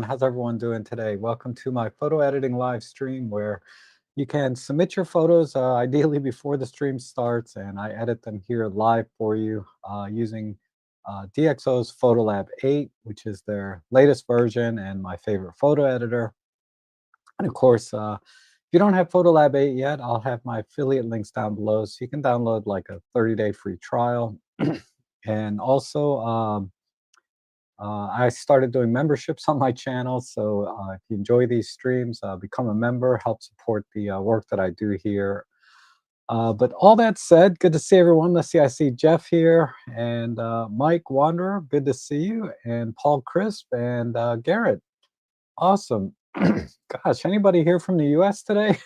how's everyone doing today? Welcome to my photo editing live stream where you can submit your photos ideally before the stream starts, and I edit them here live for you using DxO's Photolab 8, which is their latest version and my favorite photo editor. And of course, if you don't have Photolab 8 yet, I'll have my affiliate links down below so you can download like a 30-day free trial. And also, I started doing memberships on my channel, so if you enjoy these streams, become a member, help support the work that I do here. But all that said, good to see everyone. Let's see, I see Jeff here, and Mike Wanderer, good to see you, and Paul Crisp, and Garrett. Awesome. Gosh, anybody here from the US today?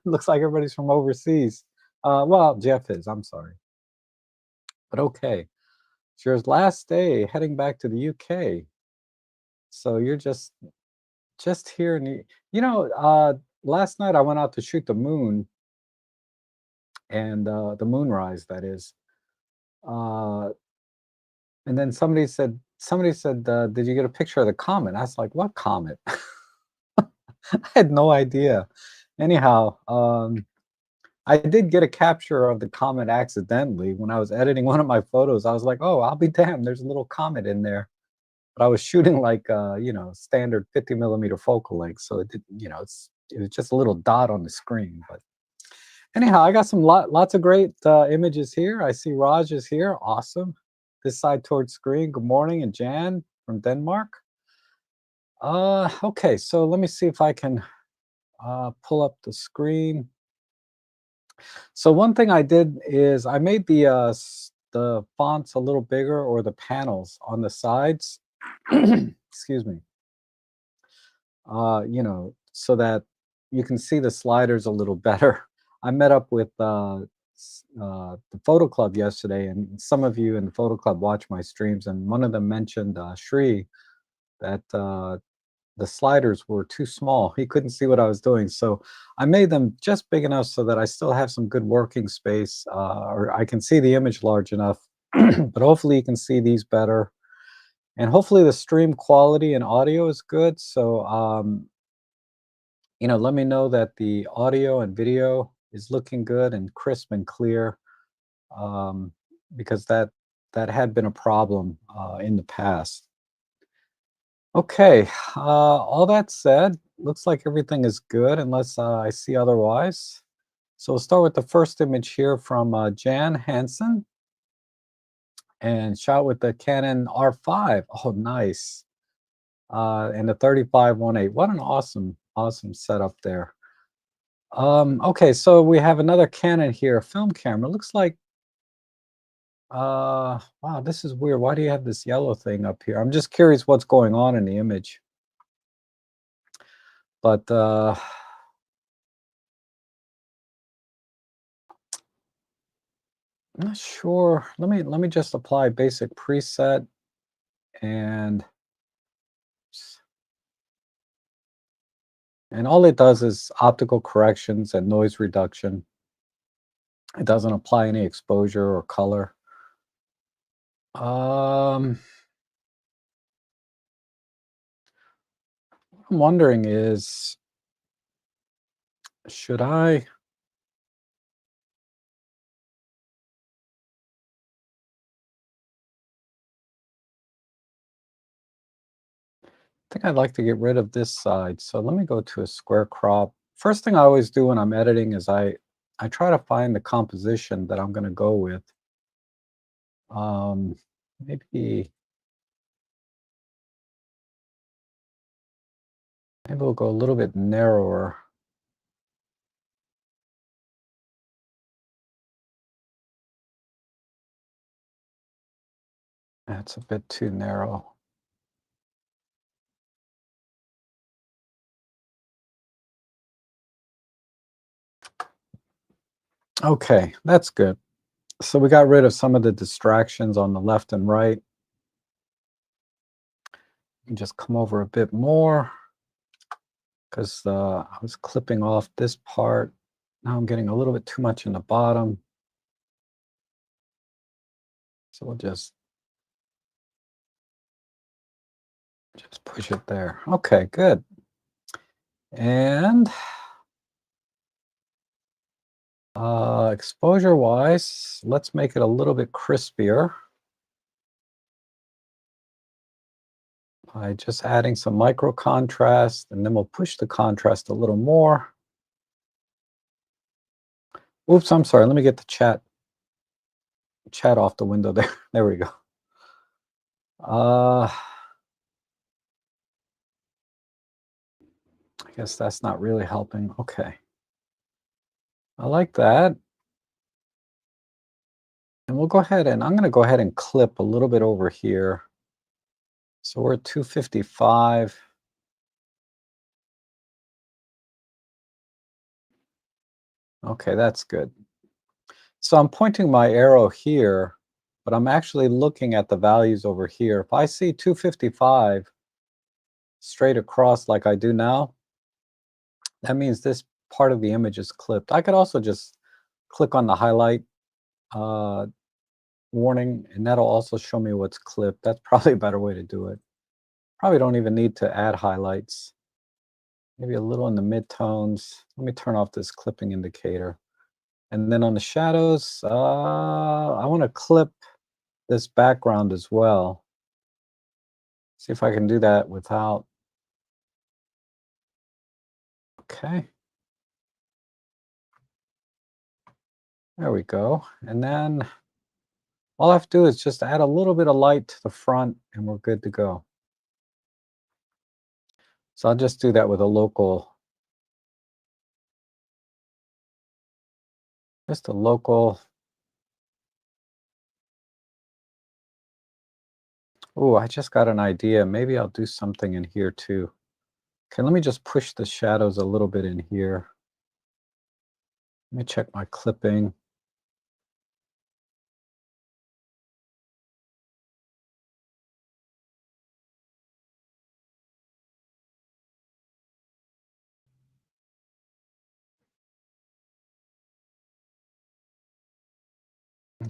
Looks like everybody's from overseas. Well, Jeff is, I'm sorry. But okay. It's your last day heading back to the UK. So you're just here in the, last night I went out to shoot the moon and the moonrise, that is. Uh, and then somebody said, did you get a picture of the comet? I was like, what comet? I had no idea. Anyhow, I did get a capture of the comet accidentally when I was editing one of my photos. I was like, oh, I'll be damned, there's a little comet in there. But I was shooting like standard 50mm focal length, so it did, it was just a little dot on the screen. But anyhow, I got some lots of great images here. I see Raj is here, awesome. This side towards screen. Good morning, and Jan from Denmark. Okay, so let me see if I can pull up the screen. So one thing I did is I made the fonts a little bigger, or the panels on the sides. Excuse me. So that you can see the sliders a little better. I met up with the Photo Club yesterday, and some of you in the Photo Club watch my streams, and one of them mentioned Shri, that the sliders were too small. He couldn't see what I was doing, so I made them just big enough so that I still have some good working space, or I can see the image large enough. But hopefully you can see these better. And hopefully the stream quality and audio is good. So, let me know that the audio and video is looking good and crisp and clear, because that had been a problem in the past. Okay, all that said, looks like everything is good unless I see otherwise. So we'll start with the first image here from Jan Hansen, and shot with the Canon R5. Oh, nice. And the 35-1.8. What an awesome setup there. Okay, so we have another Canon here, a film camera. Looks like, wow, this is weird. Why do you have this yellow thing up here? I'm just curious what's going on in the image. But I'm not sure. Let me just apply basic preset, and all it does is optical corrections and noise reduction. It doesn't apply any exposure or color. What I'm wondering is, should I think I'd like to get rid of this side. So let me go to a square crop. First thing I always do when I'm editing is I try to find the composition that I'm going to go with. Maybe we'll go a little bit narrower. That's a bit too narrow. Okay, that's good. So we got rid of some of the distractions on the left and right. And just come over a bit more, because I was clipping off this part. Now I'm getting a little bit too much in the bottom. So we'll just Just push it there. Okay, good. And exposure-wise, let's make it a little bit crispier by just adding some micro contrast, and then we'll push the contrast a little more. Oops, I'm sorry. Let me get the chat off the window there. There we go. I guess that's not really helping. Okay. I like that. And we'll go ahead and I'm going to go ahead and clip a little bit over here. So we're at 255. Okay, that's good. So I'm pointing my arrow here, but I'm actually looking at the values over here. If I see 255 straight across like I do now, that means this part of the image is clipped. I could also just click on the highlight uh, warning, and that'll also show me what's clipped. That's probably a better way to do it. Probably don't even need to add highlights. Maybe a little in the midtones. Let me turn off this clipping indicator. And then on the shadows, I want to clip this background as well. See if I can do that without. Okay. There we go. And then all I have to do is just add a little bit of light to the front and we're good to go. So I'll just do that with a local, just a local. Oh, I just got an idea. Maybe I'll do something in here too. Okay, let me just push the shadows a little bit in here. Let me check my clipping.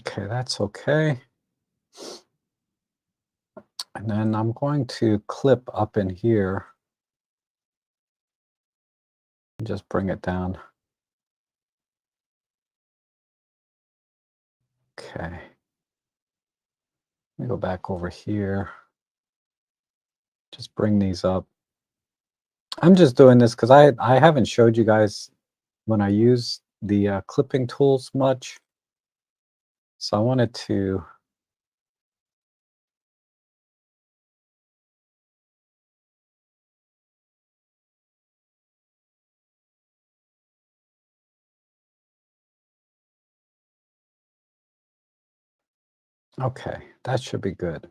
Okay, that's okay. And then I'm going to clip up in here and just bring it down. Okay. Let me go back over here. Just bring these up. I'm just doing this because I haven't showed you guys when I use the clipping tools much. So I wanted to. Okay, that should be good.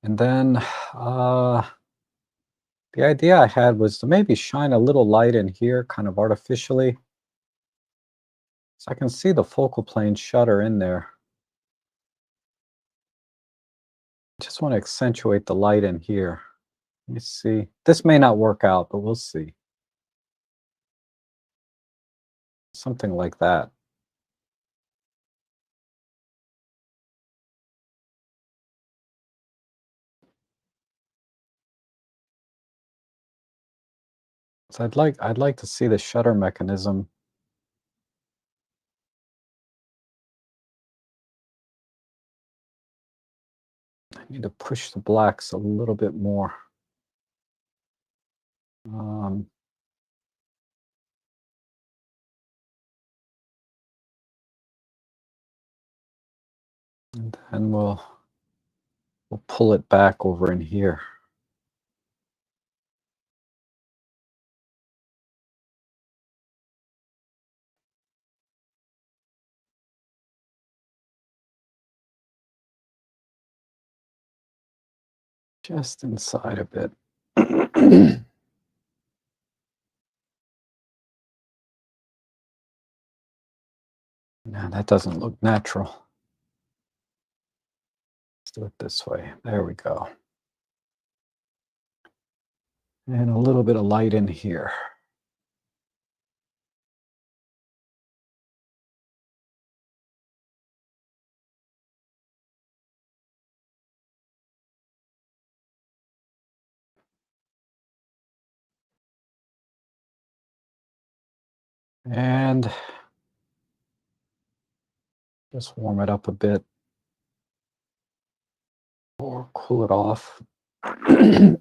And then the idea I had was to maybe shine a little light in here kind of artificially. So I can see the focal plane shutter in there. Just want to accentuate the light in here. Let me see. This may not work out, but we'll see. Something like that. So I'd like to see the shutter mechanism. I need to push the blacks a little bit more. Um, and then we'll pull it back over in here. Just inside a bit. Now that doesn't look natural. Let's do it this way. There we go. And a little bit of light in here. And just warm it up a bit or cool it off. I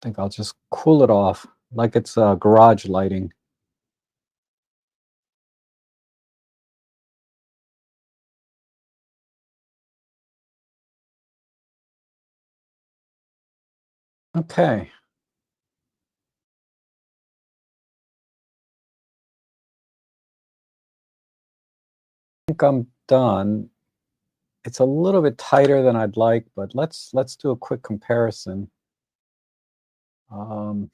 think I'll just cool it off like it's garage lighting. Okay. I think I'm done. It's a little bit tighter than I'd like, but let's do a quick comparison. Um,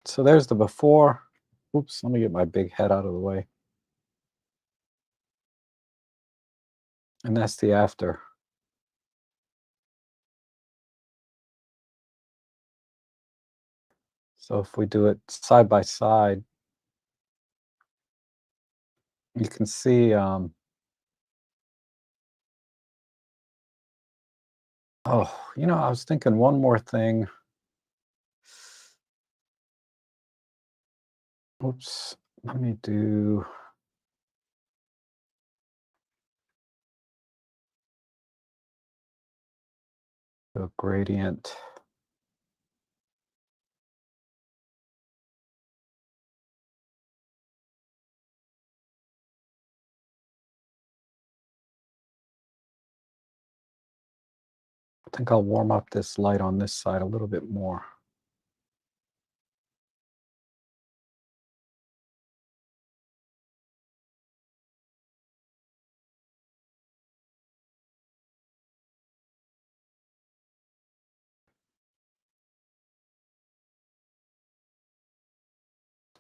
so there's the before. Oops, let me get my big head out of the way. And that's the after. So if we do it side by side, you can see, oh, I was thinking one more thing. Oops, let me do the gradient. I think I'll warm up this light on this side a little bit more.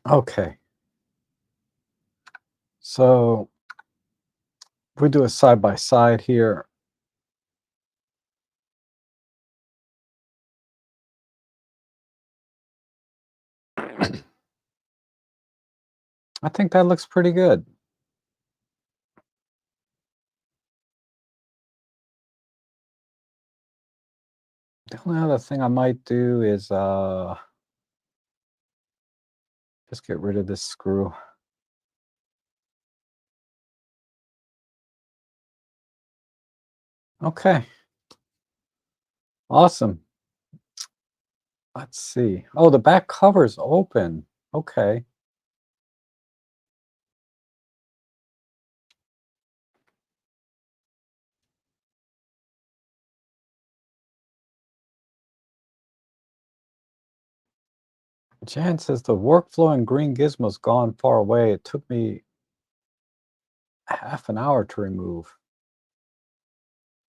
Okay. So if we do a side by side here, I think that looks pretty good. The only other thing I might do is just get rid of this screw. Okay. Awesome. Let's see. Oh, the back cover's open. Okay. Jan says the workflow in green gizmo's gone far away. It took me half an hour to remove.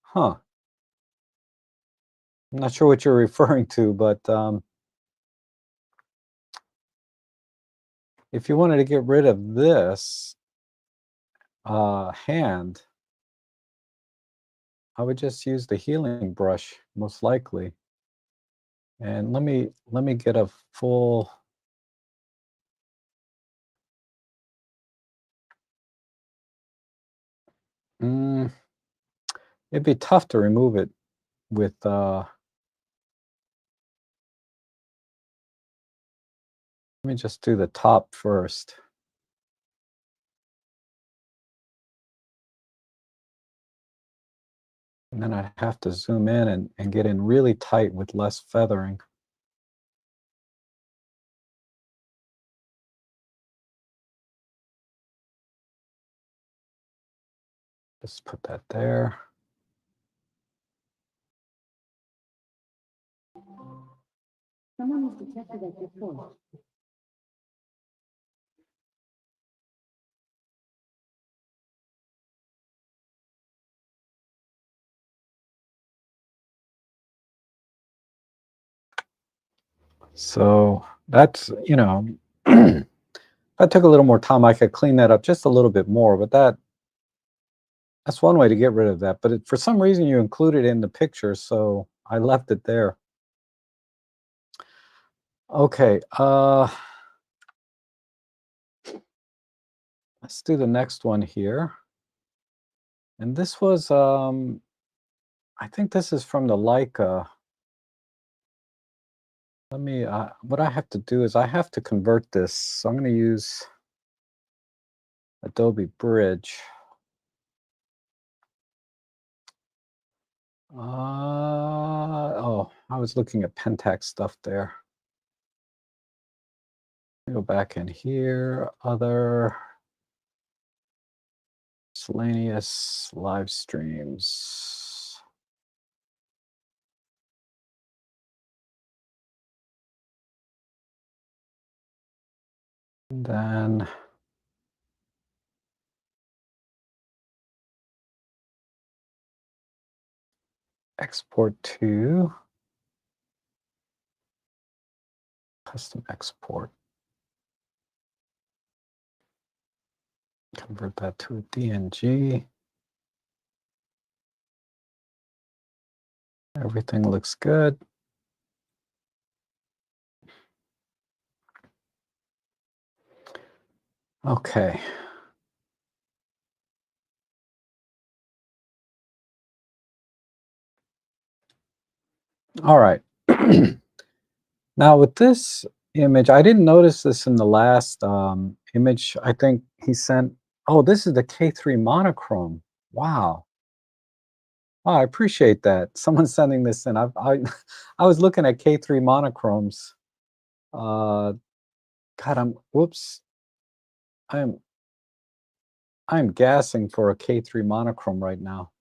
Huh. I'm not sure what you're referring to, but if you wanted to get rid of this hand, I would just use the healing brush, most likely. And let me get a full. Mm, it'd be tough to remove it with. Let me just do the top first. And then I'd have to zoom in and get in really tight with less feathering. Just put that there. Someone was detected at your phone. So that's, that took a little more time. I could clean that up just a little bit more, but that's one way to get rid of that. But for some reason, you included it in the picture, so I left it there. Okay. let's do the next one here. And this was, I think this is from the Leica. Let me, what I have to do is I have to convert this. So I'm going to use Adobe Bridge. Oh, I was looking at Pentax stuff there. Go back in here, other miscellaneous live streams. And then export to custom export. Convert that to a DNG. Everything looks good. Okay. All right. Now with this image, I didn't notice this in the last image. I think he sent, oh, this is the K3 monochrome. Wow. Oh, I appreciate that. Someone sending this in. I was looking at K3 monochromes. God, whoops. I'm gassing for a K3 monochrome right now.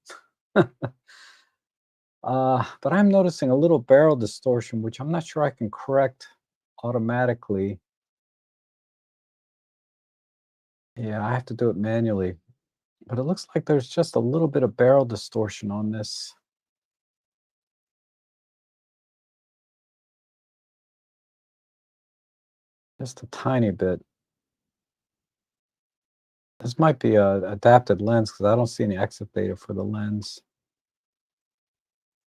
But I'm noticing a little barrel distortion, which I'm not sure I can correct automatically. Yeah, I have to do it manually. But it looks like there's just a little bit of barrel distortion on this. Just a tiny bit. This might be a adapted lens because I don't see any exit data for the lens.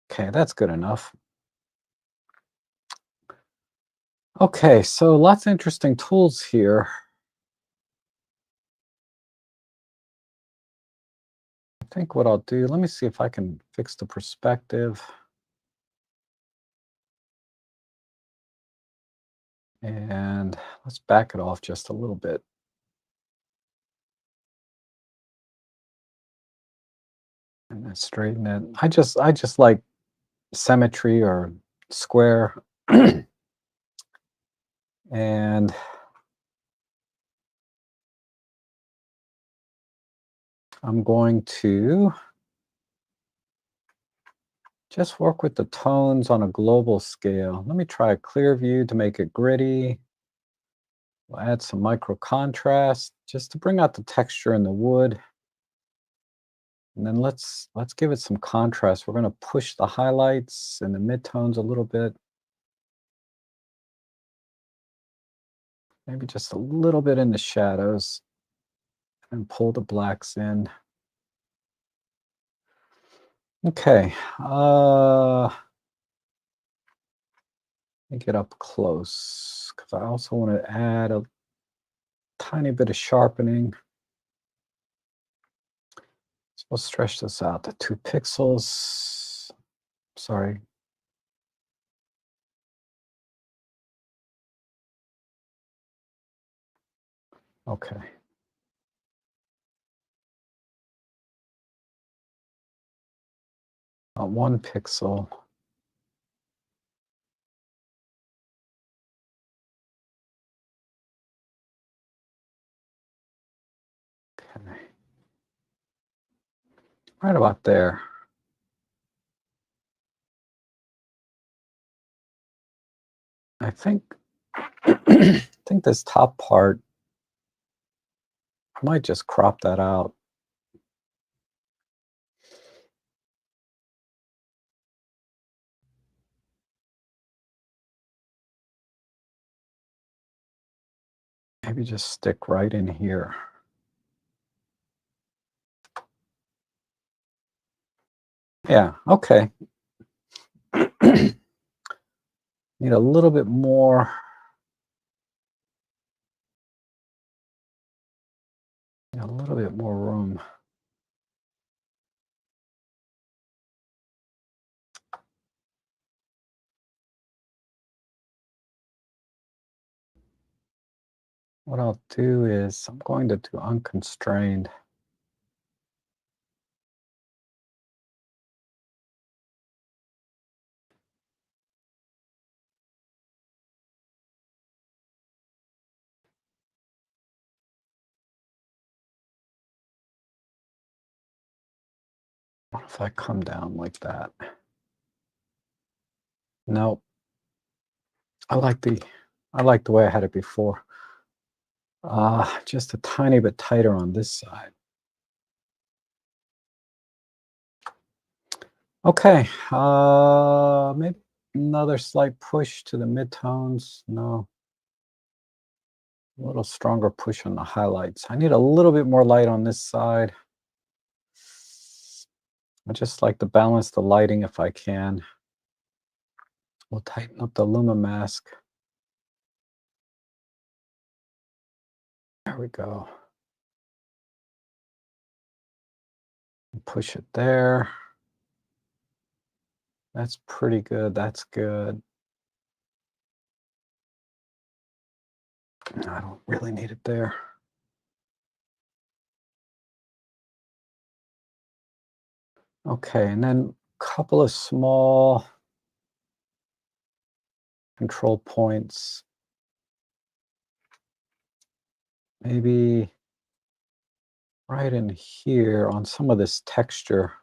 Okay, that's good enough. Okay, so lots of interesting tools here. I think what I'll do, let me see if I can fix the perspective. And let's back it off just a little bit. And then straighten it. I just like symmetry or square. And I'm going to just work with the tones on a global scale. Let me try a clear view to make it gritty. We'll add some micro contrast just to bring out the texture in the wood. And then let's give it some contrast. We're going to push the highlights and the midtones a little bit. Maybe just a little bit in the shadows and pull the blacks in. Okay. Let me get up close because I also want to add a tiny bit of sharpening. So we'll stretch this out to 2 pixels. Sorry. Okay. 1 pixel. Okay. Right about there. I think I think this top part, I might just crop that out. Maybe just stick right in here. Yeah, okay. Need a little bit more. A little bit more room. What I'll do is I'm going to do unconstrained. What if I come down like that? No, I like the way I had it before. Just a tiny bit tighter on this side. Okay, maybe another slight push to the midtones. No, a little stronger push on the highlights. I need a little bit more light on this side. I just like to balance the lighting if I can. We'll tighten up the luma mask. There we go. Push it there. That's pretty good. That's good. I don't really need it there. Okay, and then a couple of small control points. Maybe right in here on some of this texture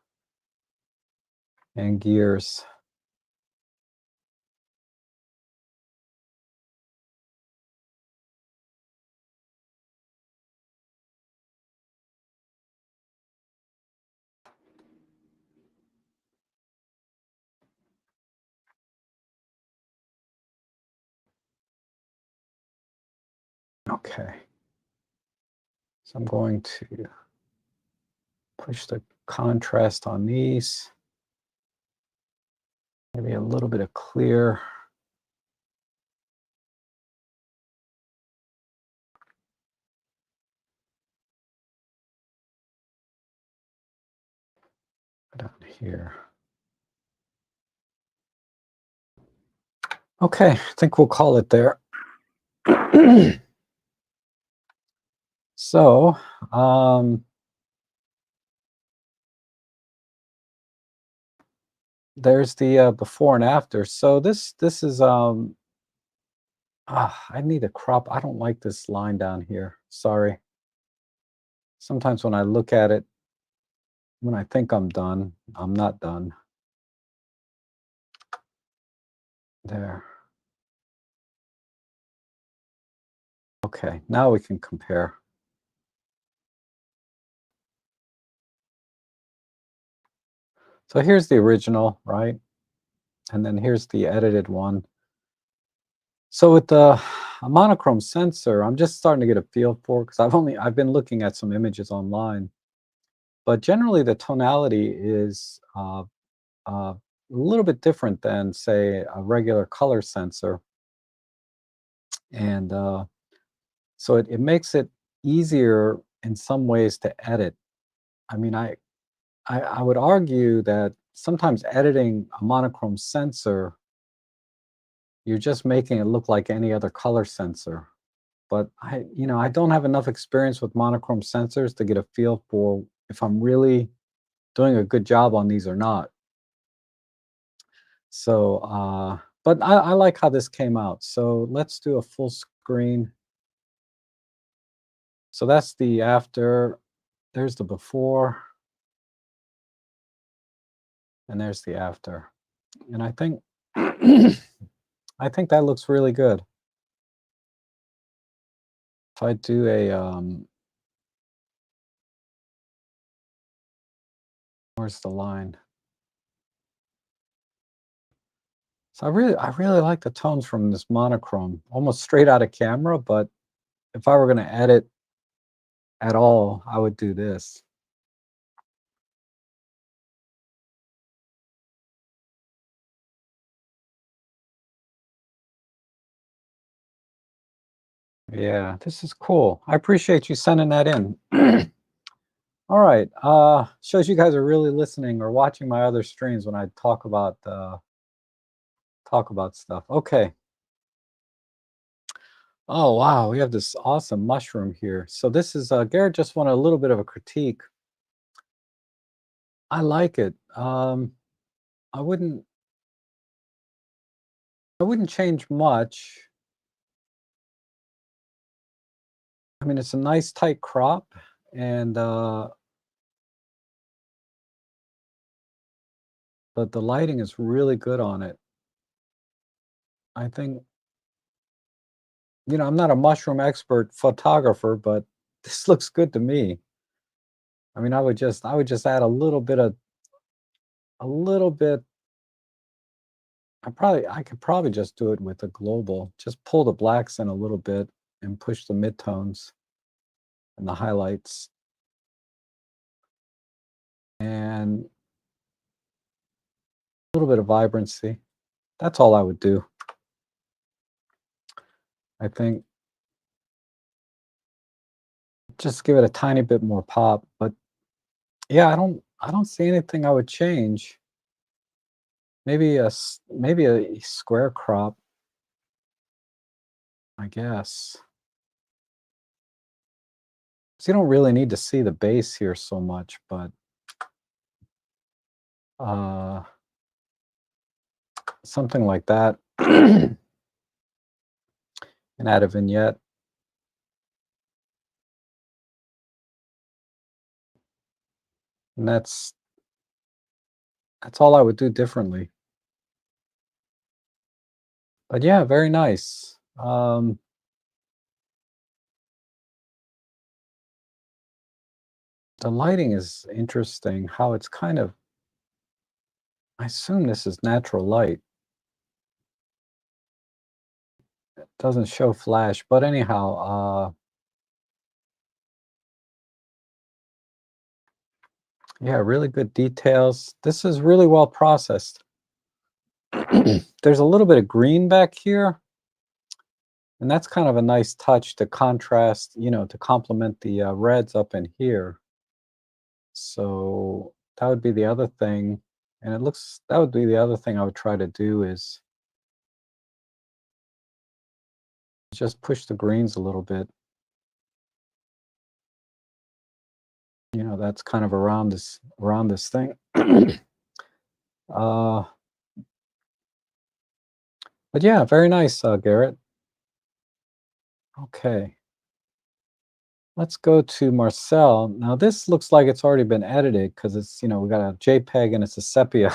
and gears. Okay. So I'm going to push the contrast on these. Maybe a little bit of clear. Down here. Okay, I think we'll call it there. So, there's the before and after. So this is I need a crop. I don't like this line down here. Sorry. Sometimes when I look at it, when I think I'm done, I'm not done. There. Okay, now we can compare. So here's the original, right? And then here's the edited one. So with the a monochrome sensor, I'm just starting to get a feel for, because I've been looking at some images online, but generally the tonality is a little bit different than, say, a regular color sensor, and so it makes it easier in some ways to edit. I mean, I would argue that sometimes editing a monochrome sensor, you're just making it look like any other color sensor. But I don't have enough experience with monochrome sensors to get a feel for if I'm really doing a good job on these or not. So, but I like how this came out. So let's do a full screen. So that's the after. There's the before, and there's the after. And I think I think that looks really good. If I do a where's the line? So I really like the tones from this monochrome, almost straight out of camera, but if I were going to edit at all, I would do this. Yeah, this is cool. I appreciate you sending that in. All right. Shows you guys are really listening or watching my other streams when I talk about stuff. Okay. Oh wow, we have this awesome mushroom here. So this is Garrett just wanted a little bit of a critique. I like it. I wouldn't I wouldn't change much. I mean, it's a nice tight crop, and but the lighting is really good on it. I think, I'm not a mushroom expert photographer, but this looks good to me. I mean, I would just add a little bit. I could probably just do it with a global. Just pull the blacks in a little bit and push the midtones and the highlights and a little bit of vibrancy. That's all I would do. I think just give it a tiny bit more pop, but yeah, I don't see anything I would change. Maybe a square crop, I guess. 'Cause you don't really need to see the base here so much, but uh, something like that, and add a vignette, and that's all I would do differently. But yeah, very nice. The lighting is interesting. How it's kind of. I assume this is natural light. It doesn't show flash, but anyhow, yeah, really good details. This is really well processed. There's a little bit of green back here, and that's kind of a nice touch to contrast, to complement the reds up in here. So that would be the other thing. And that would be the other thing I would try to do is just push the greens a little bit. That's kind of around this thing. uh, but yeah, very nice, Garrett. Okay. Let's go to Marcel. Now this looks like it's already been edited because we got a JPEG and it's a sepia.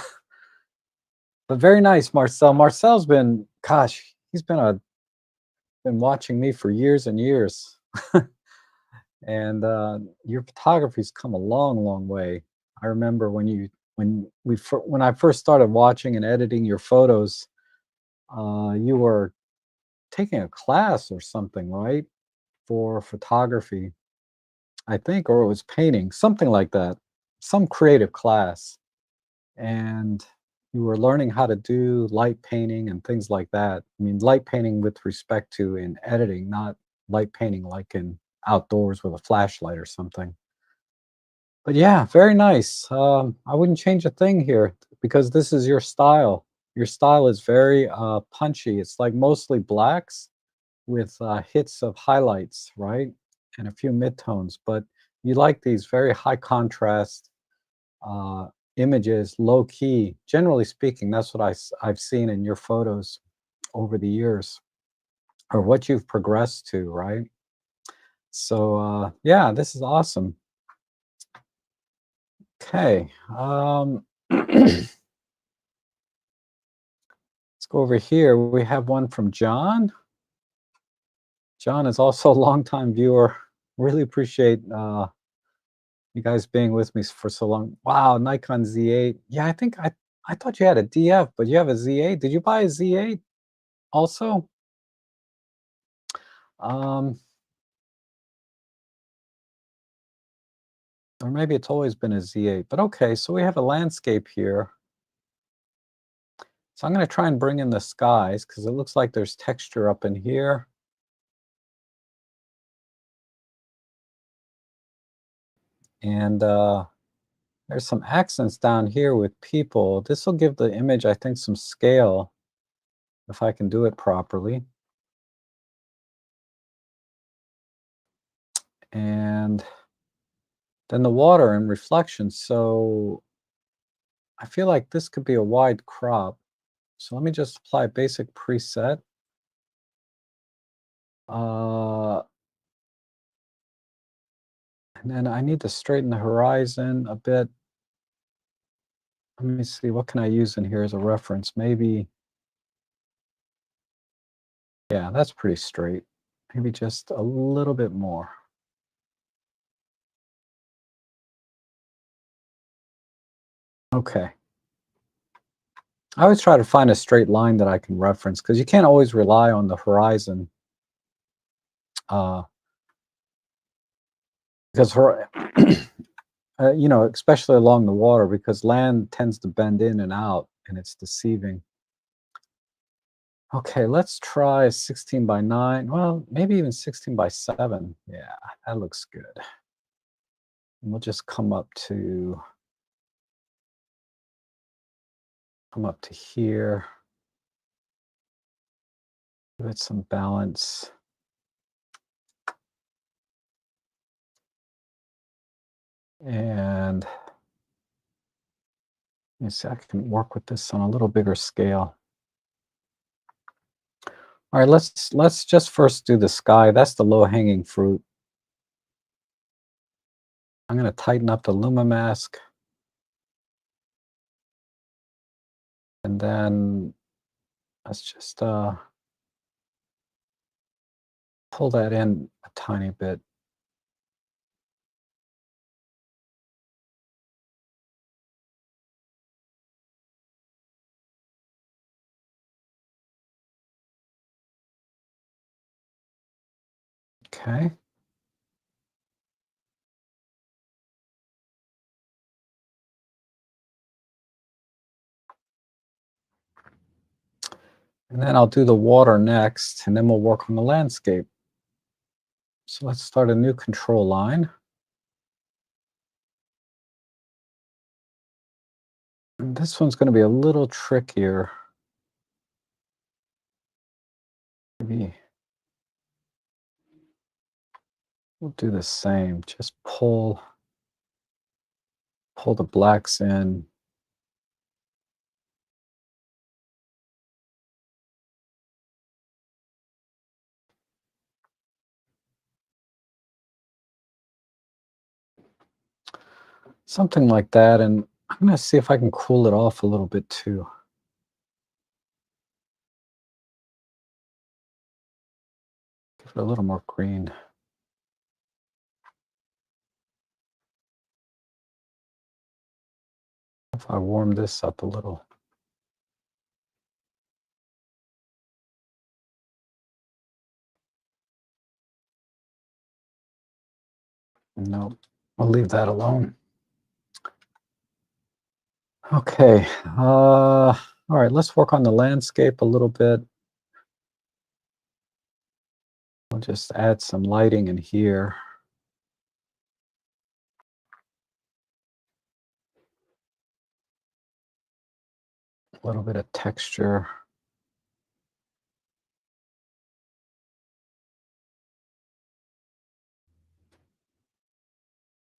But very nice, Marcel. Marcel's been, gosh, been watching me for years and years. And your photography's come a long, long way. I remember when I first started watching and editing your photos, you were taking a class or something, right? For photography, I think, or it was painting, something like that, some creative class. And you were learning how to do light painting and things like that. I mean, light painting with respect to in editing, not light painting like in outdoors with a flashlight or something. But yeah, very nice. I wouldn't change a thing here because this is your style. Your style is very punchy. It's like mostly blacks with hits of highlights, right? And a few midtones. But you like these very high contrast uh, images, low key. Generally speaking, that's what I've seen in your photos over the years, or what you've progressed to, right? So yeah, this is awesome. Okay, let's go over here. We have one from John. John is also a longtime viewer. Really appreciate you guys being with me for so long. Wow, Nikon Z8. Yeah, I thought you had a DF, but you have a Z8. Did you buy a Z8 also? Um, or maybe it's always been a Z8. But okay, so we have a landscape here. So I'm going to try and bring in the skies because it looks like there's texture up in here. And there's some accents down here with people. This will give the image, I think, some scale if I can do it properly. And then the water and reflection. So I feel like this could be a wide crop. So let me just apply a basic preset. Uh, and then I need to straighten the horizon a bit. Let me see, what can I use in here as a reference? Maybe, yeah, that's pretty straight. Maybe just a little bit more. Okay. I always try to find a straight line that I can reference because you can't always rely on the horizon. Uh, because you know, especially along the water, because land tends to bend in and out, and it's deceiving. Okay, let's try 16 by 9. Well, maybe even 16 by 7. Yeah, that looks good. And we'll just come up to here. Give it some balance. And let me see, I can work with this on a little bigger scale. All right, let's just first do the sky. That's the low-hanging fruit. I'm going to tighten up the Luma mask. And then let's just pull that in a tiny bit. Okay. And then I'll do the water next, and then we'll work on the landscape. So let's start a new control line. And this one's going to be a little trickier. Maybe we'll do the same. Just pull the blacks in. Something like that. And I'm going to see if I can cool it off a little bit too. Give it a little more green. If I warm this up a little. No, I'll leave that alone. Okay. All right, let's work on the landscape a little bit. We'll just add some lighting in here. A little bit of texture.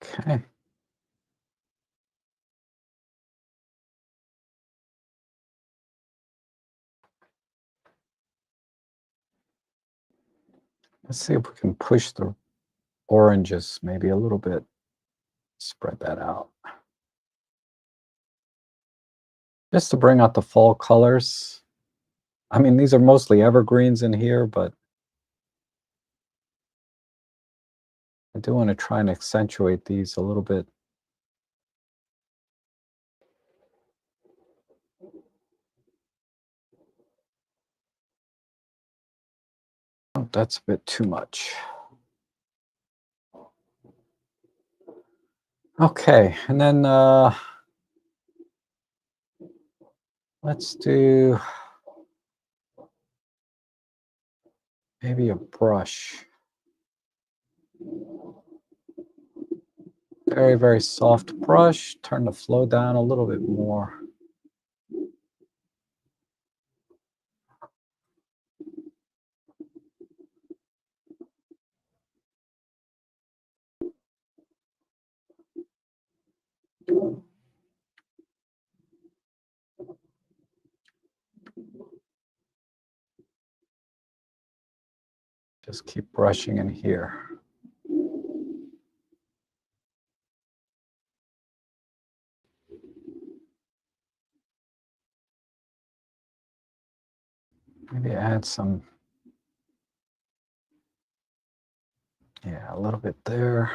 Okay. Let's see if we can push the oranges maybe a little bit. Spread that out. Just to bring out the fall colors. I mean, these are mostly evergreens in here, but I do want to try and accentuate these a little bit. Oh, that's a bit too much. Okay, and then let's do maybe a brush. Very, very soft brush. Turn the flow down a little bit more. Just keep brushing in here. Maybe add some, yeah, a little bit there.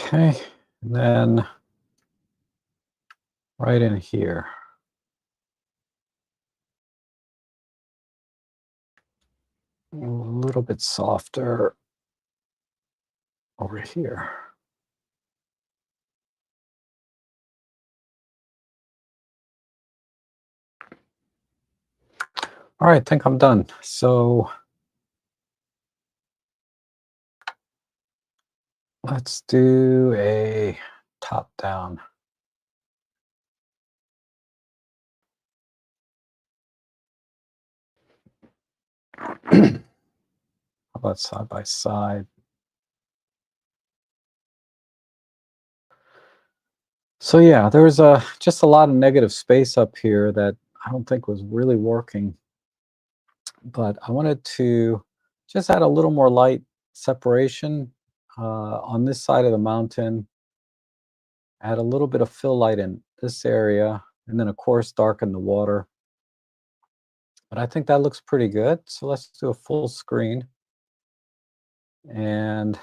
Okay, and then right in here. A little bit softer over here. All right, I think I'm done. So let's do a top down. How about side by side? So yeah, there was just a lot of negative space up here that I don't think was really working. But I wanted to just add a little more light separation on this side of the mountain, add a little bit of fill light in this area, and then of course darken the water. But I think that looks pretty good. So let's do a full screen. And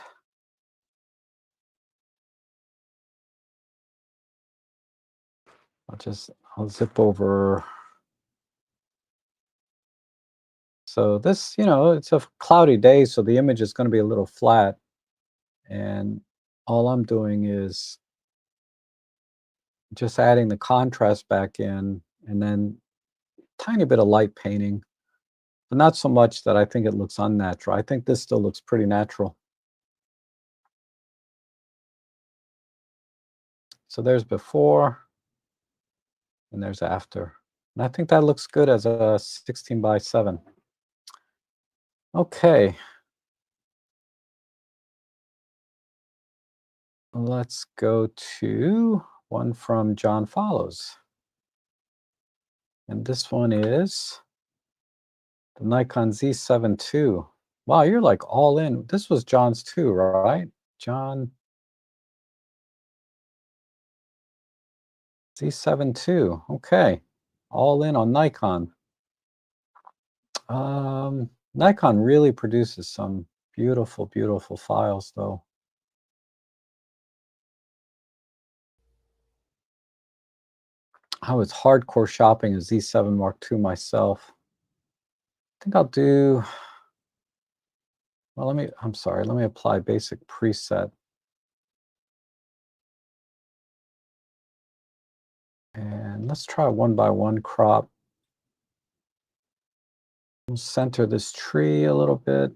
I'll zip over. So this, it's a cloudy day, so the image is going to be a little flat. And all I'm doing is just adding the contrast back in and then tiny bit of light painting, but not so much that I think it looks unnatural. I think this still looks pretty natural. So there's before and there's after. And I think that looks good as a 16 by 7. Okay. Let's go to one from John Follows. And this one is the Nikon Z7 II. Wow, you're like all in. This was John's too, right? John Z7 II. Okay. All in on Nikon. Nikon really produces some beautiful, beautiful files, though. I was hardcore shopping a Z7 Mark II myself. I think I'll do, well, let me apply basic preset. And let's try 1:1 crop. We'll center this tree a little bit.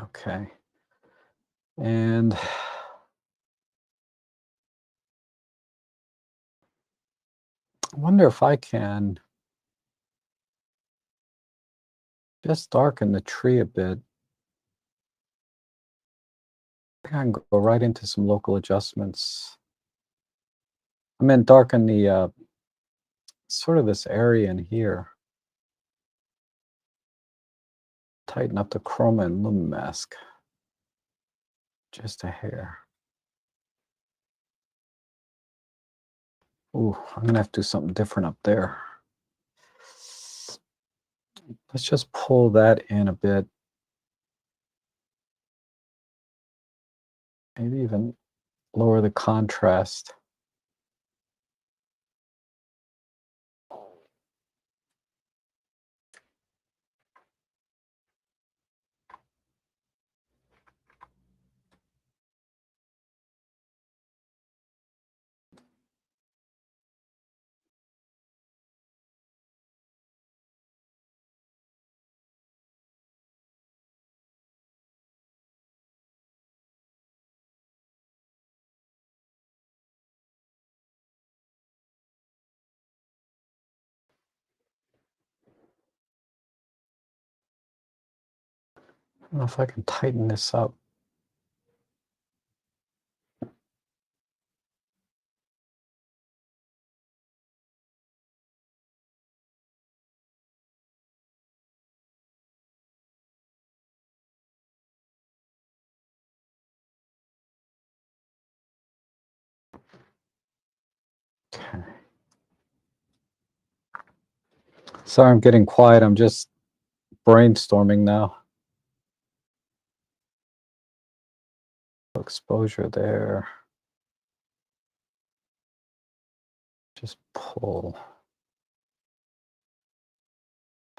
Okay. And I wonder if I can just darken the tree a bit. I think I can go right into some local adjustments. I'm going to darken the sort of this area in here. Tighten up the chroma and lumen mask. Just a hair. Ooh, I'm gonna have to do something different up there. Let's just pull that in a bit. Maybe even lower the contrast. I don't know if I can tighten this up. Okay. Sorry, I'm getting quiet. I'm just brainstorming now. Exposure there. Just pull.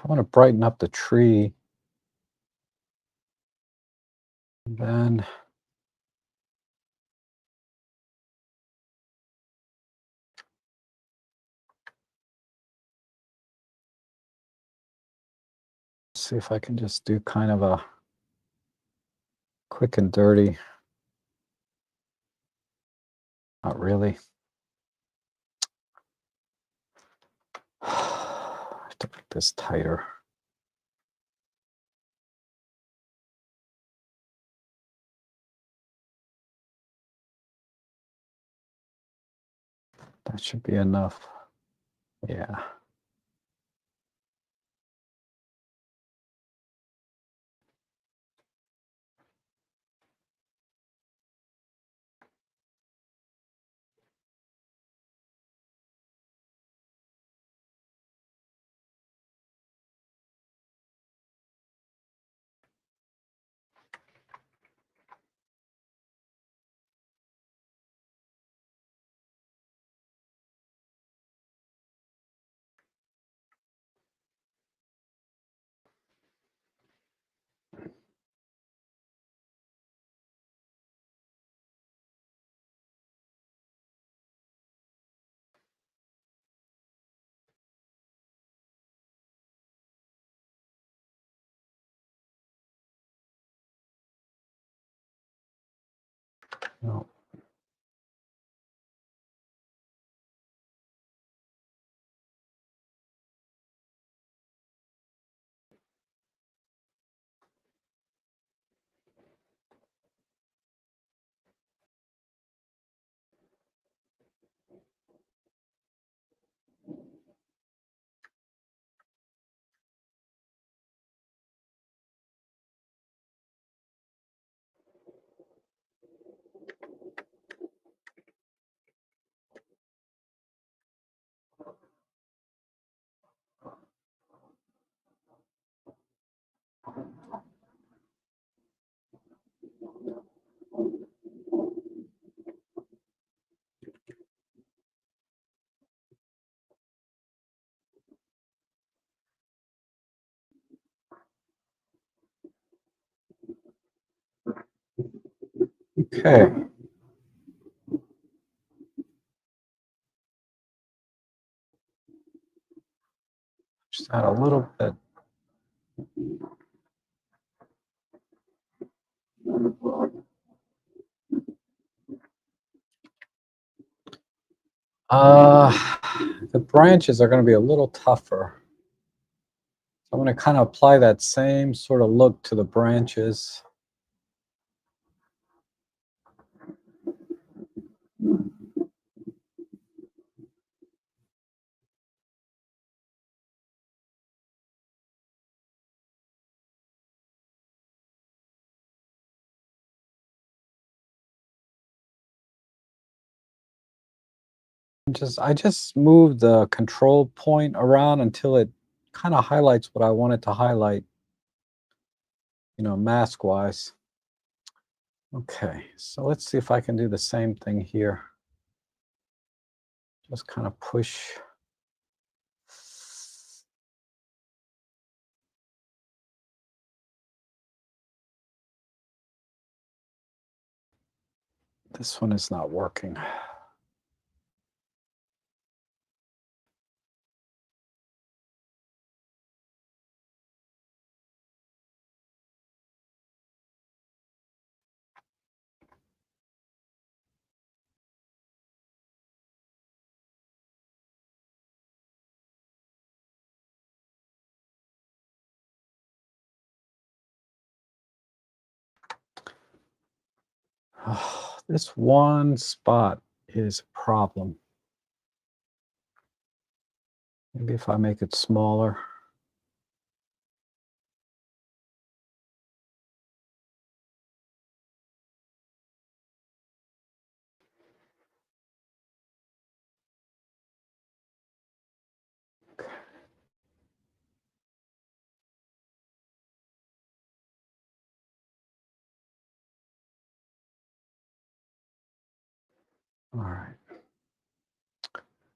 I want to brighten up the tree. And then see if I can just do kind of a quick and dirty. Not really. I have to make this tighter. That should be enough. Yeah. No. Okay. Just add a little bit. The branches are going to be a little tougher. I'm going to kind of apply that same sort of look to the branches. I just moved the control point around until it kind of highlights what I want it to highlight, mask wise. Okay, so let's see if I can do the same thing here. Just kind of push. This one is not working. This one spot is a problem. Maybe if I make it smaller. All right.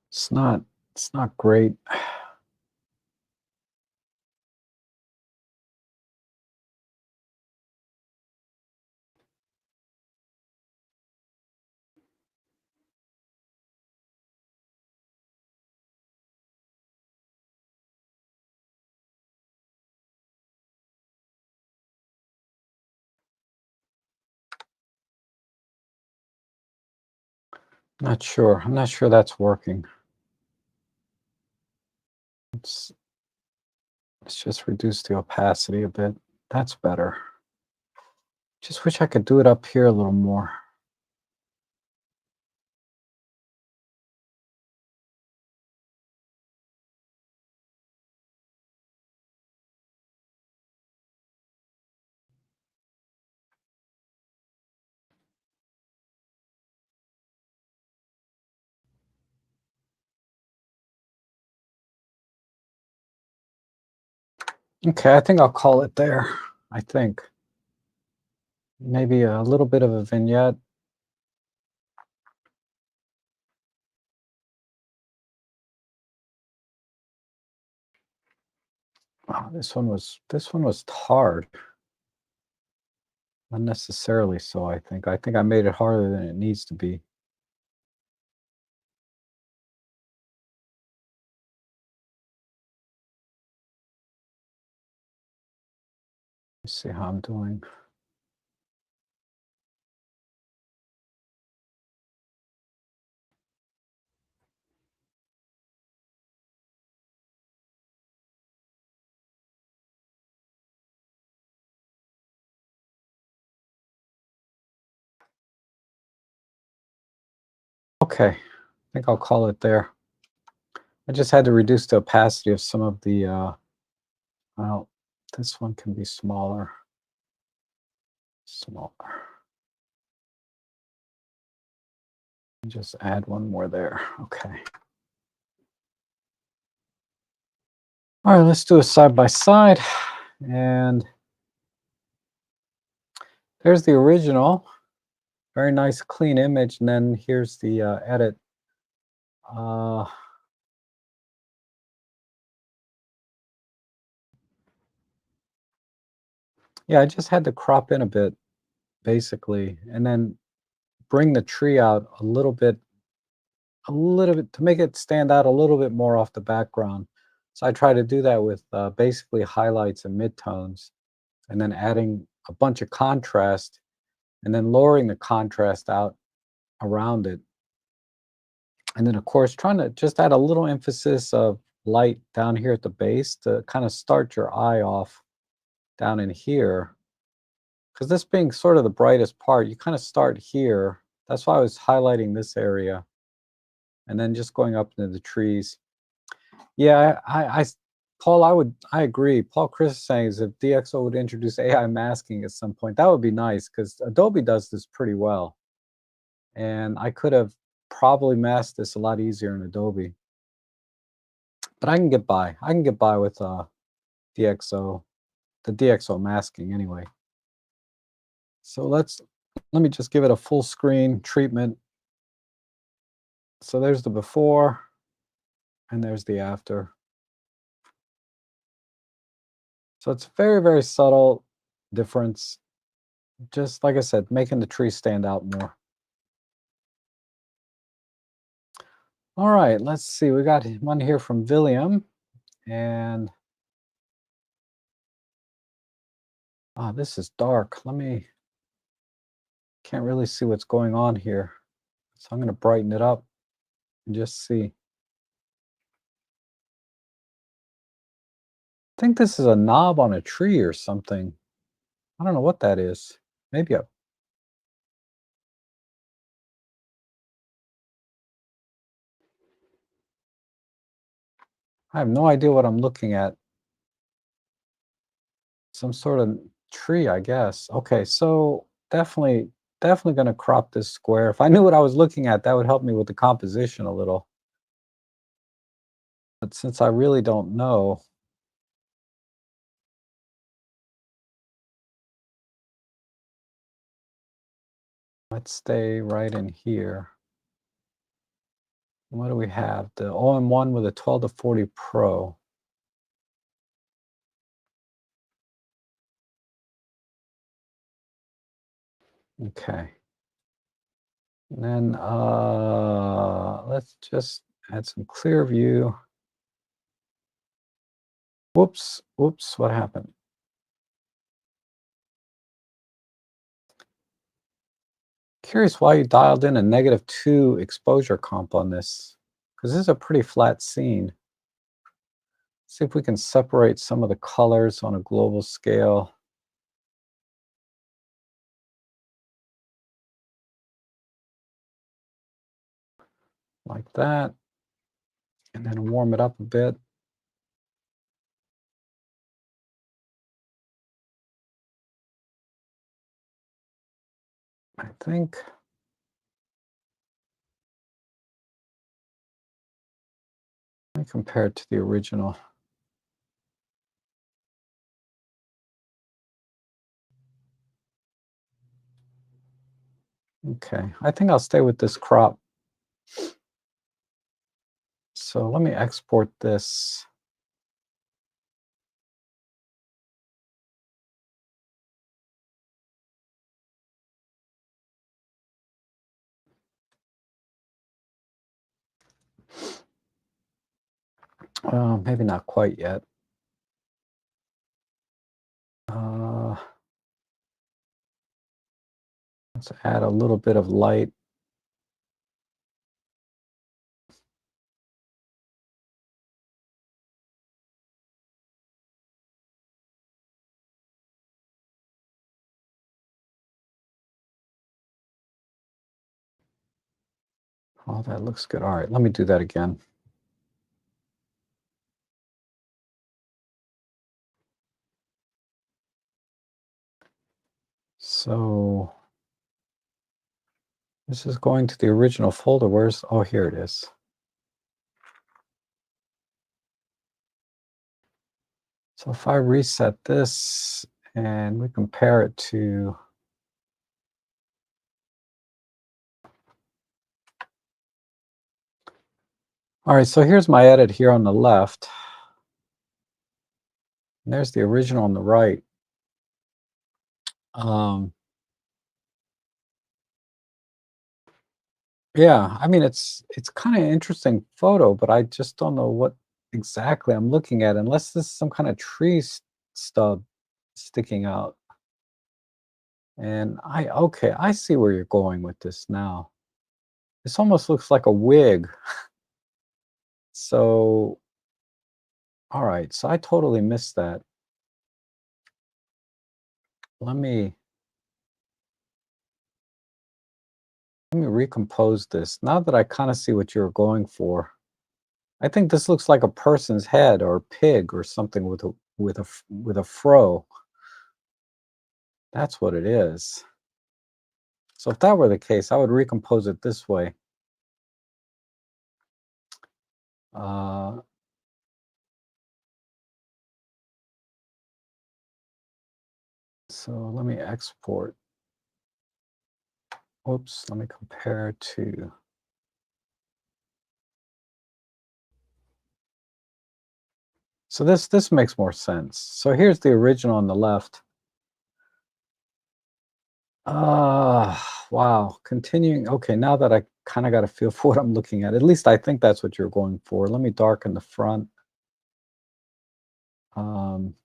It's not great. Not sure. I'm not sure that's working. Let's just reduce the opacity a bit. That's better. Just wish I could do it up here a little more. Okay, I think I'll call it there. I think. Maybe a little bit of a vignette. Oh, this one was hard. Unnecessarily so, I think. I think I made it harder than it needs to be. Let's see how I'm doing. Okay, I think I'll call it there. I just had to reduce the opacity of some of the, well, this one can be smaller. Smaller. Just add one more there. Okay. All right, let's do a side by side. And there's the original. Very nice, clean image. And then here's the edit. Uh, yeah, I just had to crop in a bit, basically, and then bring the tree out a little bit to make it stand out a little bit more off the background. So I try to do that with basically highlights and midtones, and then adding a bunch of contrast, and then lowering the contrast out around it. And then, of course, trying to just add a little emphasis of light down here at the base to kind of start your eye off down in here. Because this being sort of the brightest part, you kind of start here. That's why I was highlighting this area and then just going up into the trees. Yeah, Paul, I agree. Paul Chris is saying is if DxO would introduce AI masking at some point, that would be nice because Adobe does this pretty well. And I could have probably masked this a lot easier in Adobe. But I can get by. I can get by with DxO, the DxO masking anyway. So Let me just give it a full screen treatment. So there's the before and there's the after. So it's very, very subtle difference. Just like I said, making the tree stand out more. All right, let's see. We got one here from William, and this is dark. Can't really see what's going on here. So I'm going to brighten it up and just see. I think this is a knob on a tree or something. I don't know what that is. Maybe I have no idea what I'm looking at. Some sort of tree, I guess. Okay, so definitely going to crop this square. If I knew what I was looking at, that would help me with the composition a little. But since I really don't know, let's stay right in here. What do we have? The all-in-one with a 12 to 40 Pro. Okay. And then let's just add some clear view. Whoops, whoops, what happened? Curious why you dialed in a -2 exposure comp on this, because this is a pretty flat scene. See if we can separate some of the colors on a global scale. Like that. And then warm it up a bit. I think let me compare it to the original. Okay, I think I'll stay with this crop. So let me export this. Maybe not quite yet. Let's add a little bit of light. Oh, that looks good. All right, let me do that again. So this is going to the original folder. Oh, here it is. So if I reset this and we compare it to, all right, so here's my edit here on the left. And there's the original on the right. Yeah, I mean, it's kind of interesting photo, but I just don't know what exactly I'm looking at, unless this is some kind of tree stub sticking out. And okay, I see where you're going with this now. This almost looks like a wig. So, all right, so I totally missed that. Let me recompose this. Now that I kind of see what you're going for, I think this looks like a person's head or a pig or something with a fro. That's what it is. So if that were the case, I would recompose it this way. Uh, so let me export. Oops, let me compare to. So this makes more sense. So here's the original on the left. Wow. Continuing. Okay, now that I kind of got a feel for what I'm looking at least I think that's what you're going for. Let me darken the front. Um,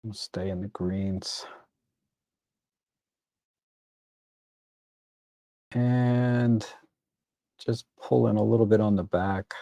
we'll stay in the greens. And just pull in a little bit on the back.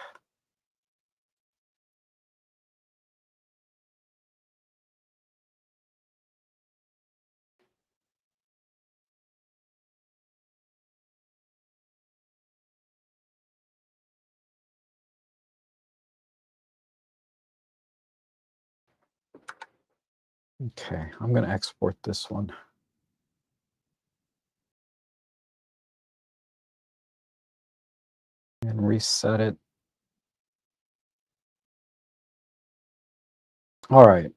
Okay, I'm going to export this one. And reset it. All right.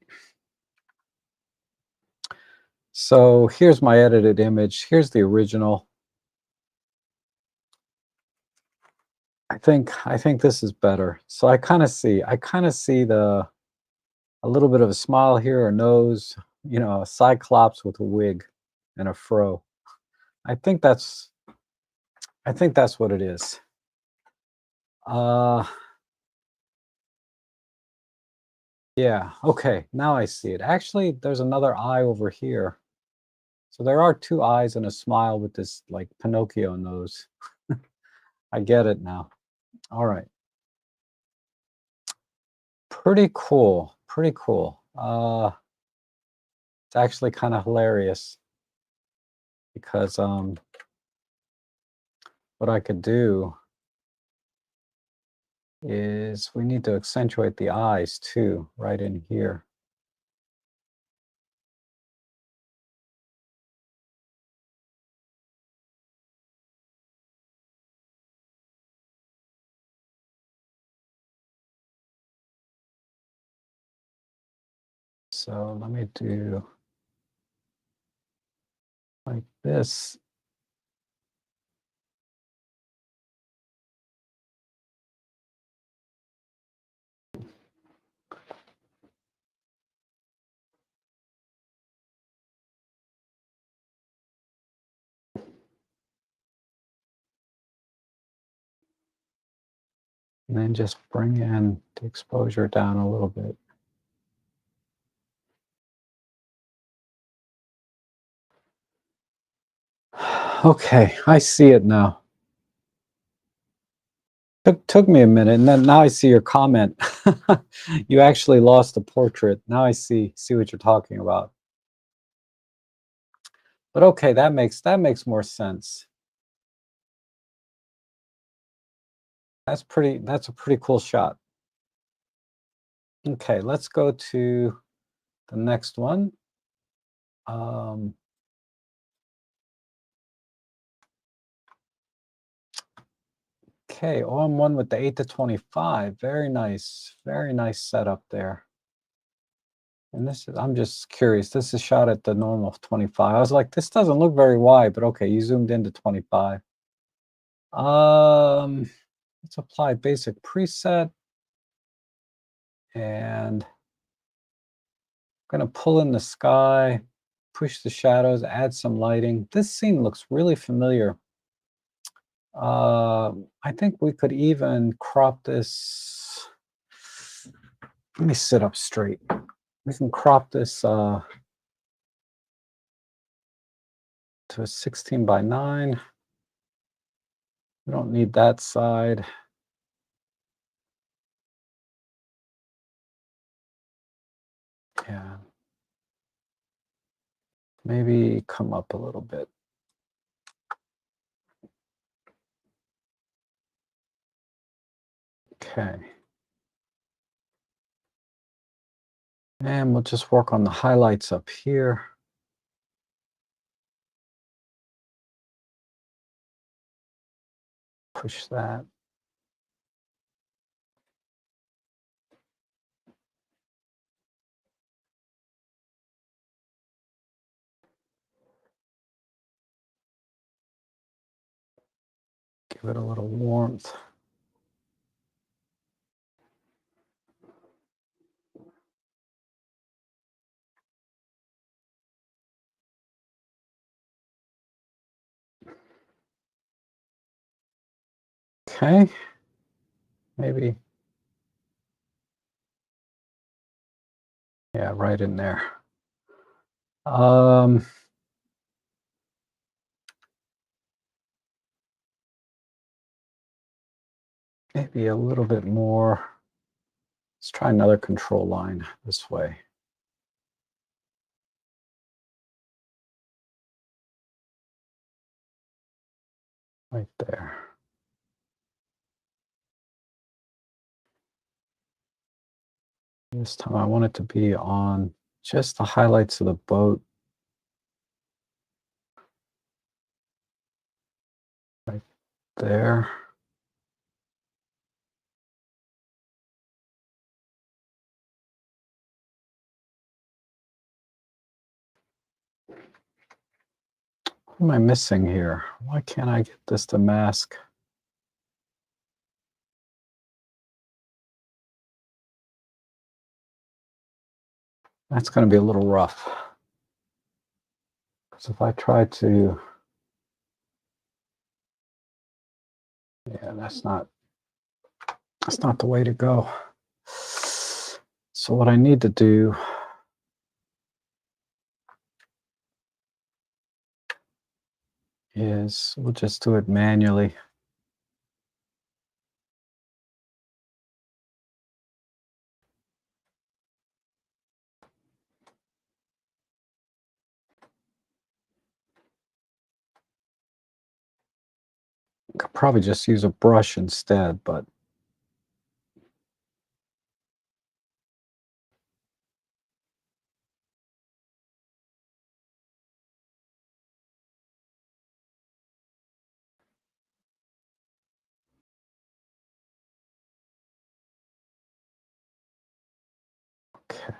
So here's my edited image. Here's the original. I think this is better. So I kind of see the a little bit of a smile here, a nose, a cyclops with a wig and a fro. I think that's what it is. Uh yeah, okay. Now I see it. Actually, there's another eye over here. So there are two eyes and a smile with this like Pinocchio nose. I get it now. All right. Pretty cool. Pretty cool. It's actually kind of hilarious because what I could do is we need to accentuate the eyes too, right in here. So let me do like this. And then just bring in the exposure down a little bit. Okay, I see it now. Took me a minute, and then now I see your comment. You actually lost the portrait. Now I see what you're talking about. But okay, that makes more sense. That's a pretty cool shot. Okay, let's go to the next one. Okay, OM1 with the 8-25. Very nice setup there. And this is, I'm just curious, this is shot at the normal 25. I was like, this doesn't look very wide, but okay, you zoomed into 25. Let's apply basic preset. And I'm gonna pull in the sky, push the shadows, add some lighting. This scene looks really familiar. I think we could even crop this. Let me sit up straight. We can crop this to a 16:9. We don't need that side. Yeah. Maybe come up a little bit. Okay. And we'll just work on the highlights up here. Push that. Give it a little warmth. Okay, maybe, yeah, right in there. Maybe a little bit more. Let's try another control line this way. Right there. This time I want it to be on just the highlights of the boat. Right there. What am I missing here? Why can't I get this to mask? That's going to be a little rough. Because if I try to, yeah, that's not the way to go. So what I need to do is we'll just do it manually. Could probably just use a brush instead, but okay.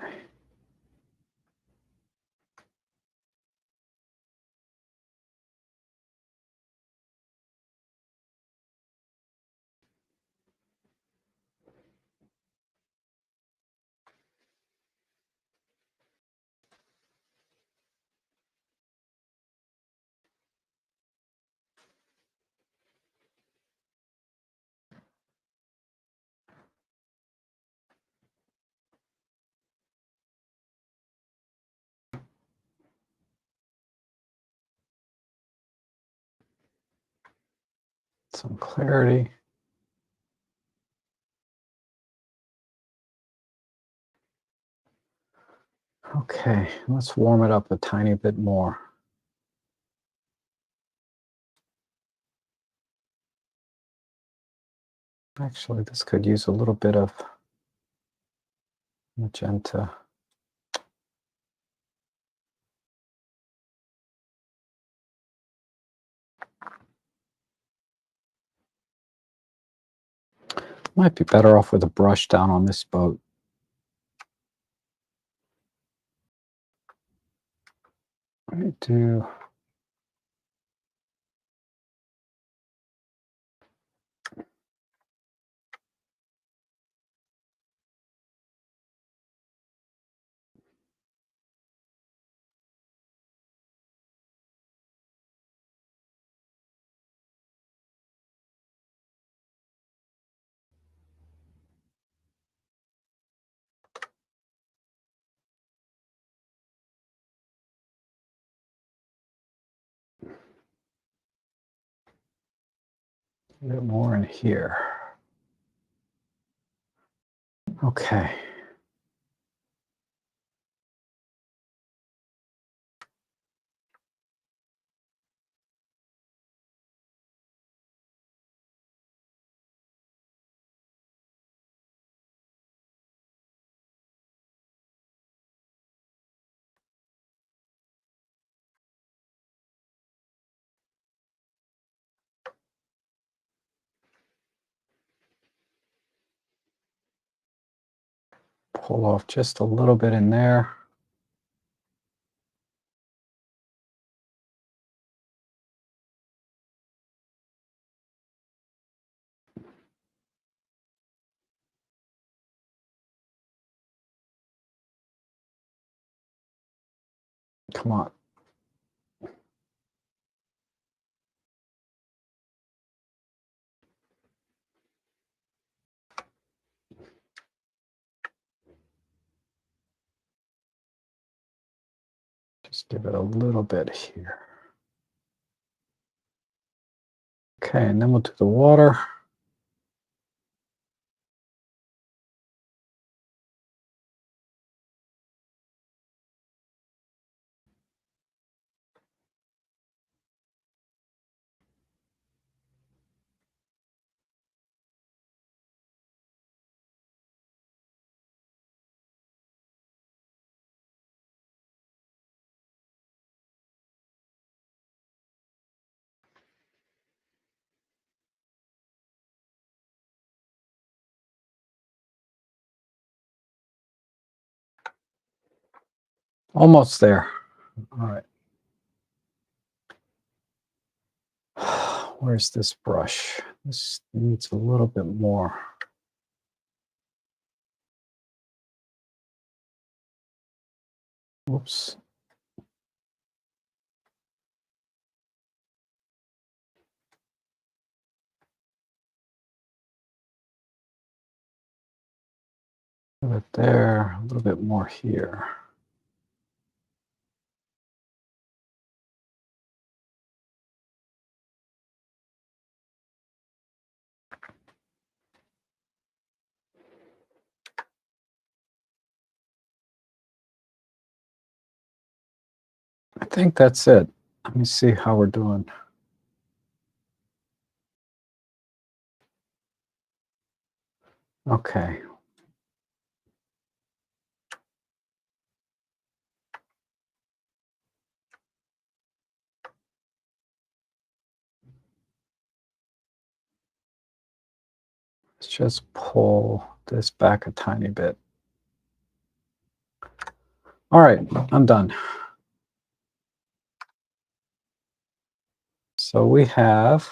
Some clarity. Okay, let's warm it up a tiny bit more. Actually, this could use a little bit of magenta. Might be better off with a brush down on this boat. Let me do a bit more in here. Okay. Pull off just a little bit in there. Come on. Just give it a little bit here. Okay, and then we'll do the water. Almost there. All right. Where's this brush? This needs a little bit more. Oops. A little bit there, a little bit more here. I think that's it. Let me see how we're doing. Okay. Let's just pull this back a tiny bit. All right, I'm done. So we have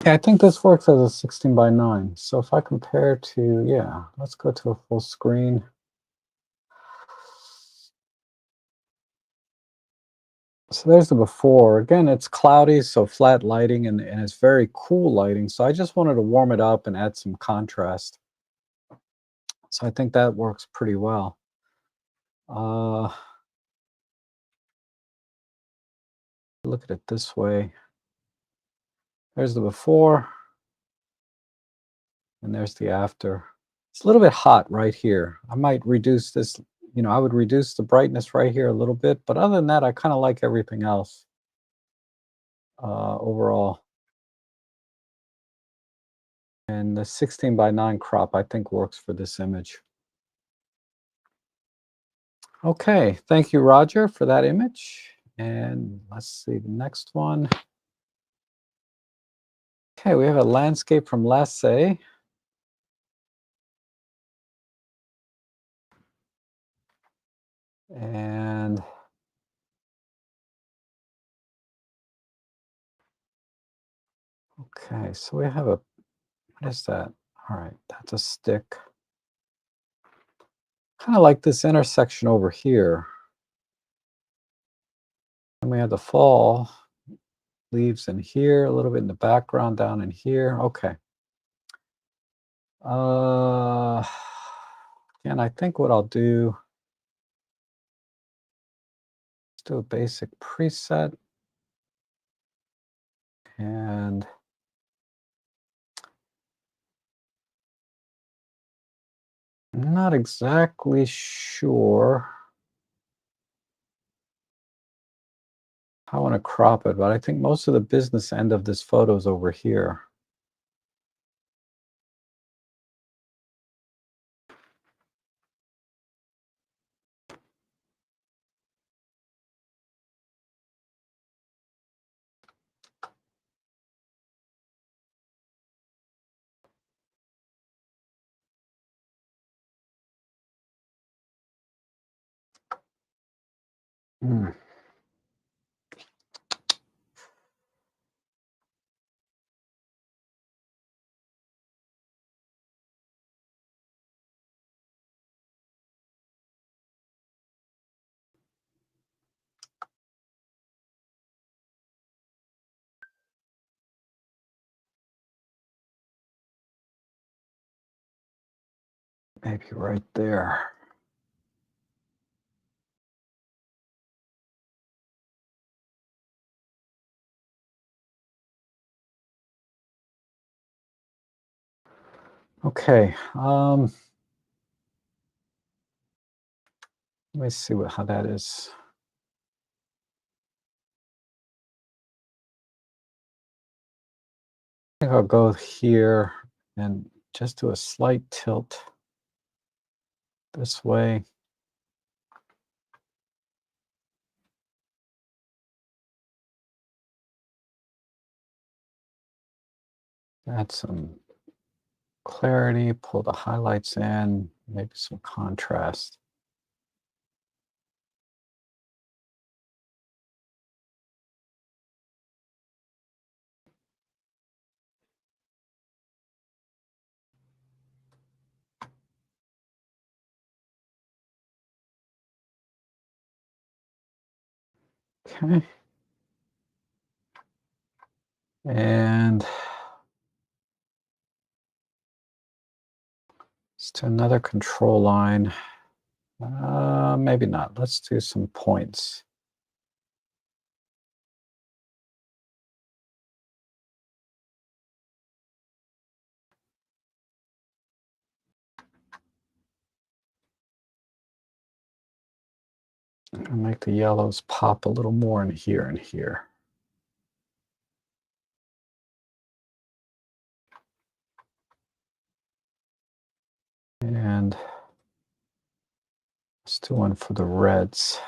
I think this works as a 16 by 9. So if I compare to, yeah, let's go to a full screen. So there's the before. Again, it's cloudy, so flat lighting, and it's very cool lighting. So I just wanted to warm it up and add some contrast. So I think that works pretty well. Look at it this way. There's the before, and there's the after. It's a little bit hot right here. I might reduce this, I would reduce the brightness right here a little bit, but other than that, I kind of like everything else overall. And the 16 by 9 crop, I think, works for this image. Okay, thank you, Roger, for that image. And let's see the next one. Okay, we have a landscape from Lasse. And okay, so we have what is that? All right, that's a stick. Kind of like this intersection over here. And we have the fall leaves in here, a little bit in the background down in here. Okay. And I think what I'll do, let's do a basic preset. And I'm not exactly sure how I want to crop it, but I think most of the business end of this photo is over here. Hmm. Maybe right there. Okay. Let me see how that is. I think I'll go here and just do a slight tilt this way. Add some clarity, pull the highlights in, maybe some contrast. Okay. And let's do another control line. Maybe not. Let's do some points. And make the yellows pop a little more in here and here. And let's do one for the reds.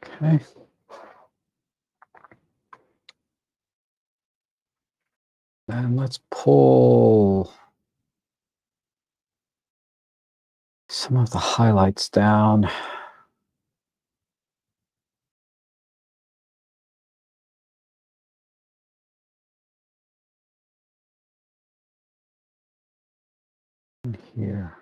Okay. And let's pull some of the highlights down. In here.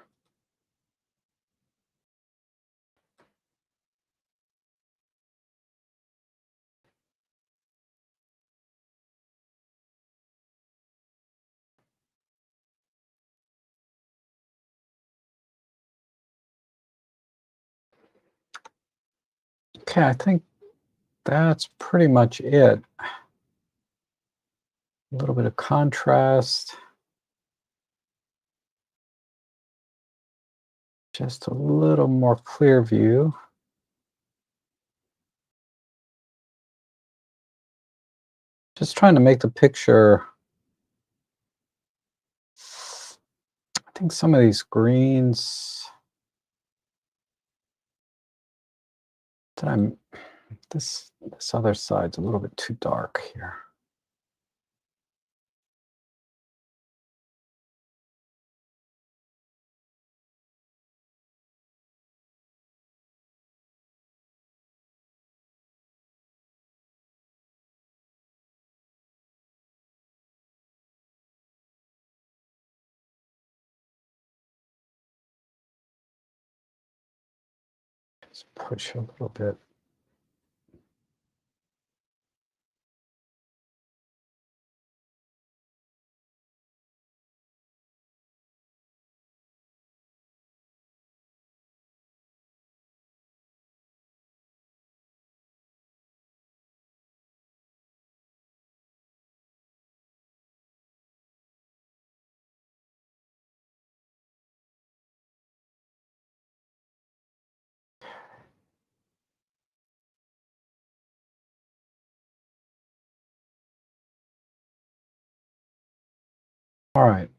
Okay, I think that's pretty much it. A little bit of contrast. Just a little more clear view. Just trying to make the picture. I think some of these greens that this other side's a little bit too dark here. Just push a little bit. All right.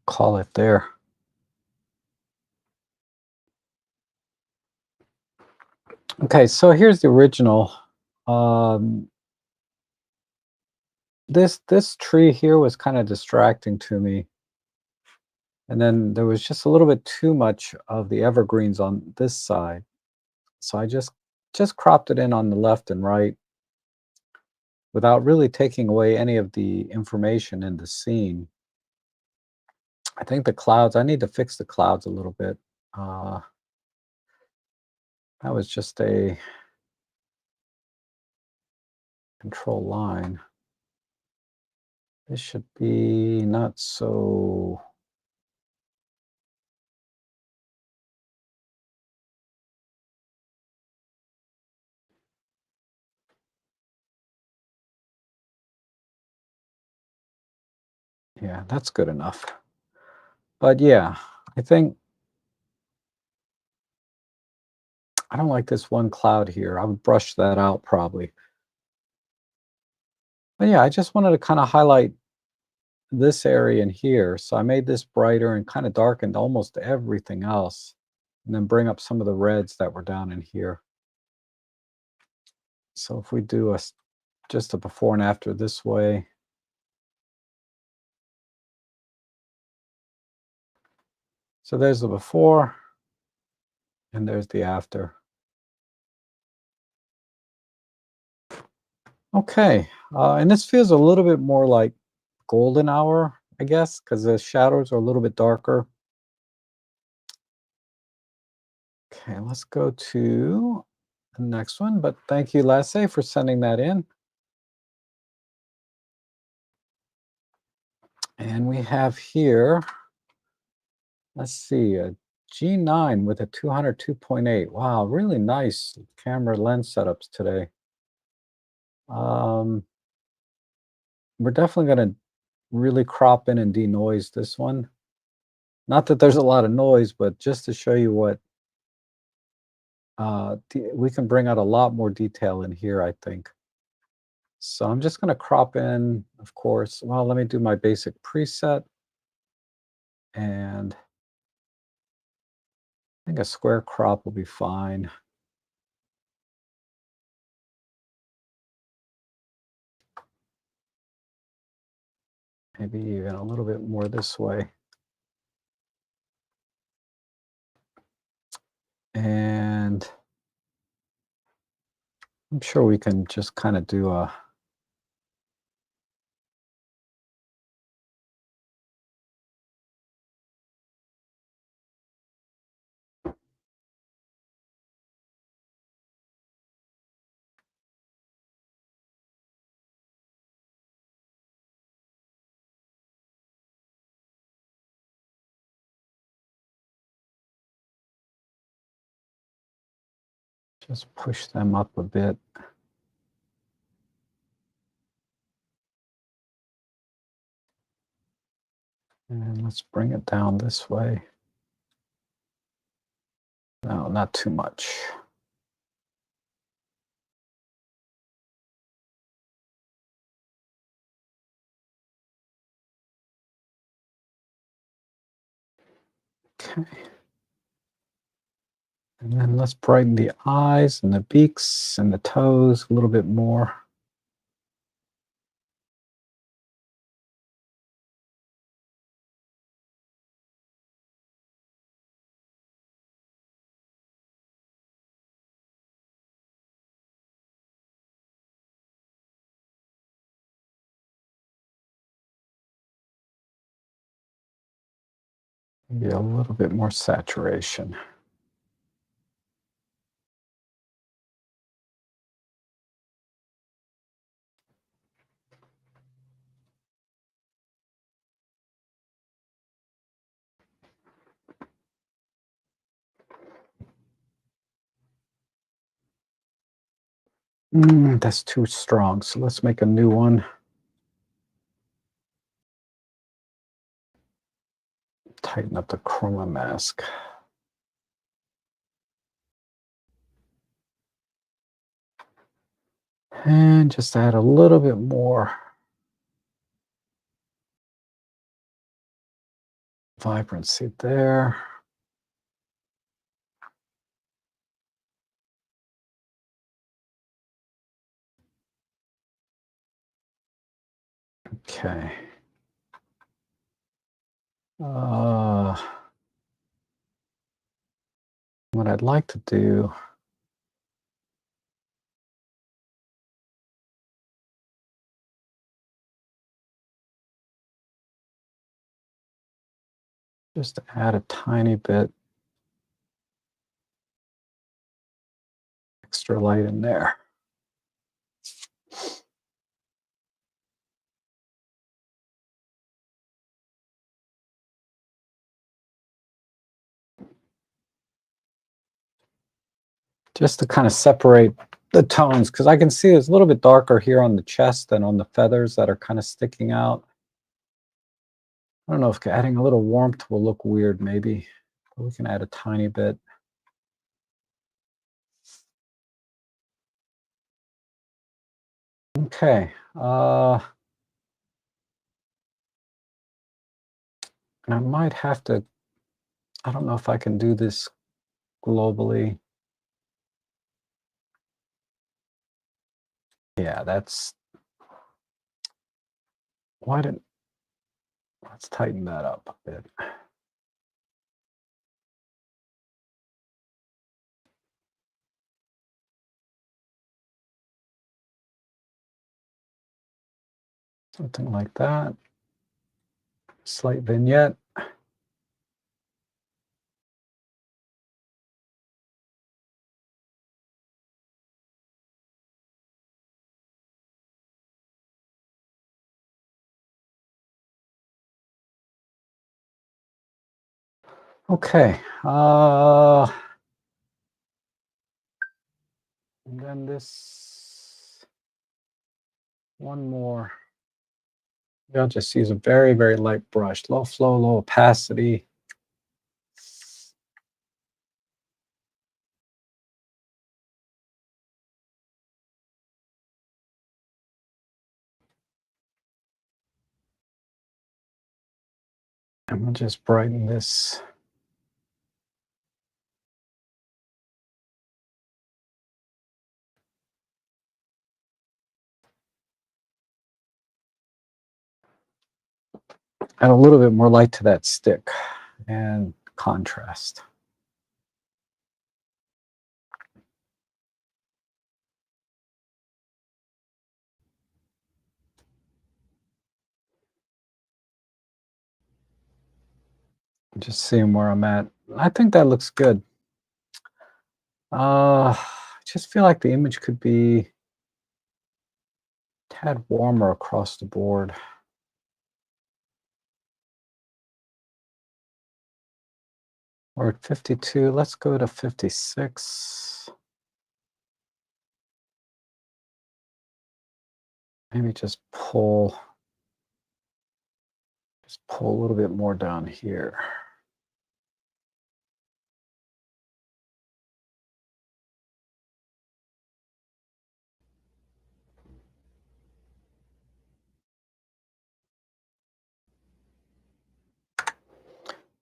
Call it there. Okay, so here's the original. This tree here was kind of distracting to me. And then there was just a little bit too much of the evergreens on this side. So I just cropped it in on the left and right without really taking away any of the information in the scene. I think the clouds, I need to fix the clouds a little bit. Uh, that was just a control line. This should be not so. Yeah, that's good enough. But yeah, I think I don't like this one cloud here. I would brush that out probably. But yeah, I just wanted to kind of highlight this area in here. So I made this brighter and kind of darkened almost everything else. And then bring up some of the reds that were down in here. So if we do just a before and after this way. So there's the before and there's the after. Okay, and this feels a little bit more like golden hour, I guess, because the shadows are a little bit darker. Okay, let's go to the next one, but thank you, Lasse, for sending that in. And we have here, let's see, a G9 with a 202.8. Wow, really nice camera lens setups today. We're definitely going to really crop in and denoise this one. Not that there's a lot of noise, but just to show you what we can bring out a lot more detail in here, I think. So I'm just going to crop in, of course. Well, let me do my basic preset. And I think a square crop will be fine. Maybe even a little bit more this way. And I'm sure we can just kind of do a just push them up a bit. And let's bring it down this way. No, not too much. Okay. And then let's brighten the eyes and the beaks and the toes a little bit more. Maybe a little bit more saturation. That's too strong, so let's make a new one. Tighten up the chroma mask. And just add a little bit more vibrancy there. Okay. What I'd like to do just to add a tiny bit extra light in there. Just to kind of separate the tones, because I can see it's a little bit darker here on the chest than on the feathers that are kind of sticking out. I don't know if adding a little warmth will look weird, maybe. But we can add a tiny bit. Okay. And I might have to, I don't know if I can do this globally. Yeah, let's tighten that up a bit. Something like that. Slight vignette. Okay. And then this one more. I'll just use a very, very light brush. Low flow, low opacity. And we'll just brighten this. Add a little bit more light to that stick and contrast. Just seeing where I'm at. I think that looks good. I just feel like the image could be a tad warmer across the board. We're at 52. Let's go to 56. Maybe just pull a little bit more down here.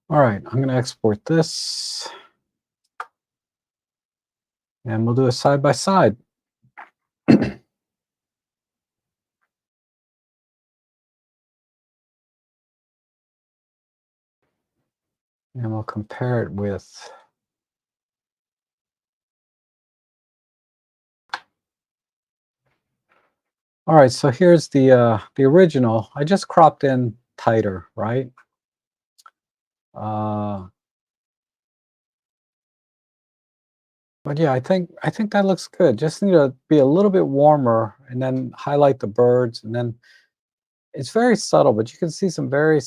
All right, I'm going to export this. And we'll do a side by side. And we'll compare it with all right, so here's the original. I just cropped in tighter, right? But yeah, I think that looks good. Just need to be a little bit warmer and then highlight the birds. And then it's very subtle, but you can see some very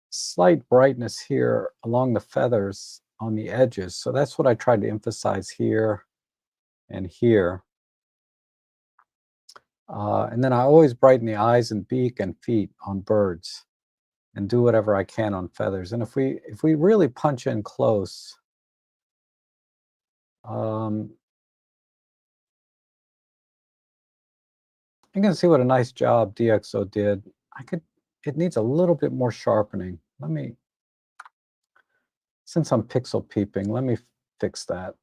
slight brightness here along the feathers on the edges. So that's what I tried to emphasize here and here. And then I always brighten the eyes and beak and feet on birds and do whatever I can on feathers. And if we really punch in close, you can see what a nice job DxO did. It needs a little bit more sharpening. Since I'm pixel peeping, let me fix that.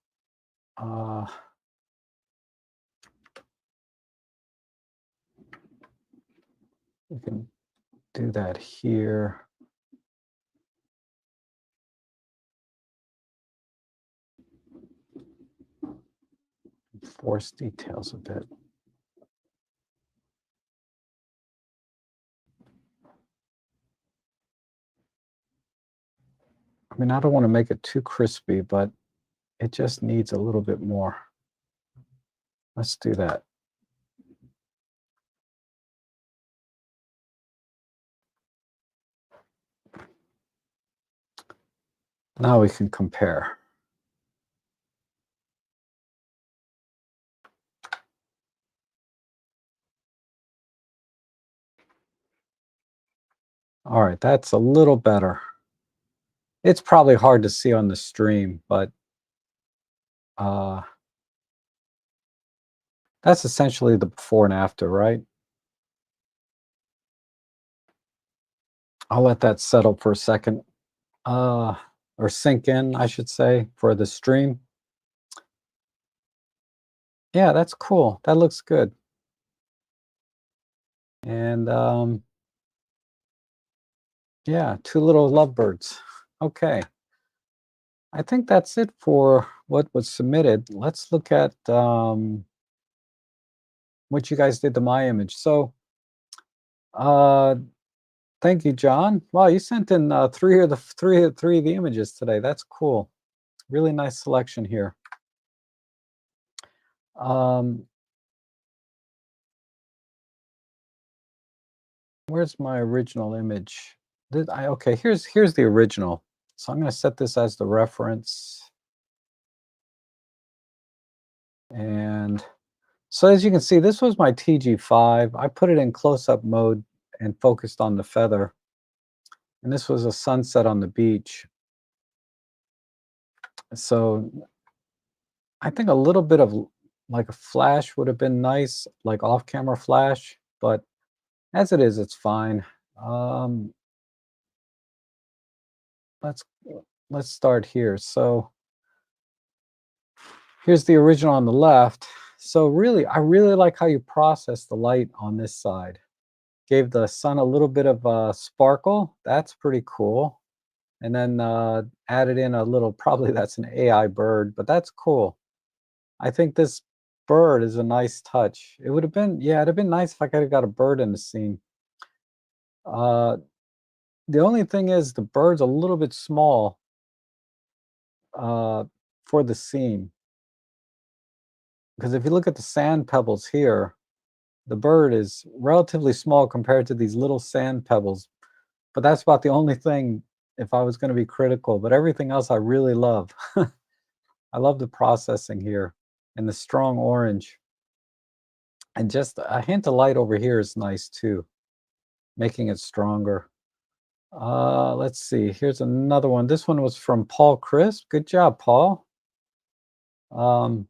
We can do that here. Force details a bit. I mean, I don't want to make it too crispy, but it just needs a little bit more. Let's do that. Now we can compare. All right, that's a little better. It's probably hard to see on the stream, but that's essentially the before and after, right? I'll let that settle for a second, or sink in, I should say, for the stream. Yeah, that's cool. That looks good. And yeah, two little lovebirds. Okay. I think that's it for what was submitted. Let's look at what you guys did to my image. So, uh, thank you, John. Wow, you sent in three of the images today. That's cool. Really nice selection here. Where's my original image? Okay, here's the original. So I'm going to set this as the reference. And so as you can see, this was my TG5. I put it in close-up mode and focused on the feather. And this was a sunset on the beach. So I think a little bit of like a flash would have been nice, like off-camera flash, but as it is, it's fine. Let's start here. So here's the original on the left. So really, I really like how you process the light on this side. Gave the sun a little bit of sparkle. That's pretty cool. And then added in a little, probably that's an AI bird, but that's cool. I think this bird is a nice touch. It would have been, yeah, it'd have been nice if I could have got a bird in the scene. The only thing is the bird's a little bit small for the scene. Because if you look at the sand pebbles here, the bird is relatively small compared to these little sand pebbles. But that's about the only thing if I was going to be critical. But everything else I really love. I love the processing here and the strong orange. And just a hint of light over here is nice too, making it stronger. Let's see. Here's another one. This one was from Paul Crisp. Good job, Paul. And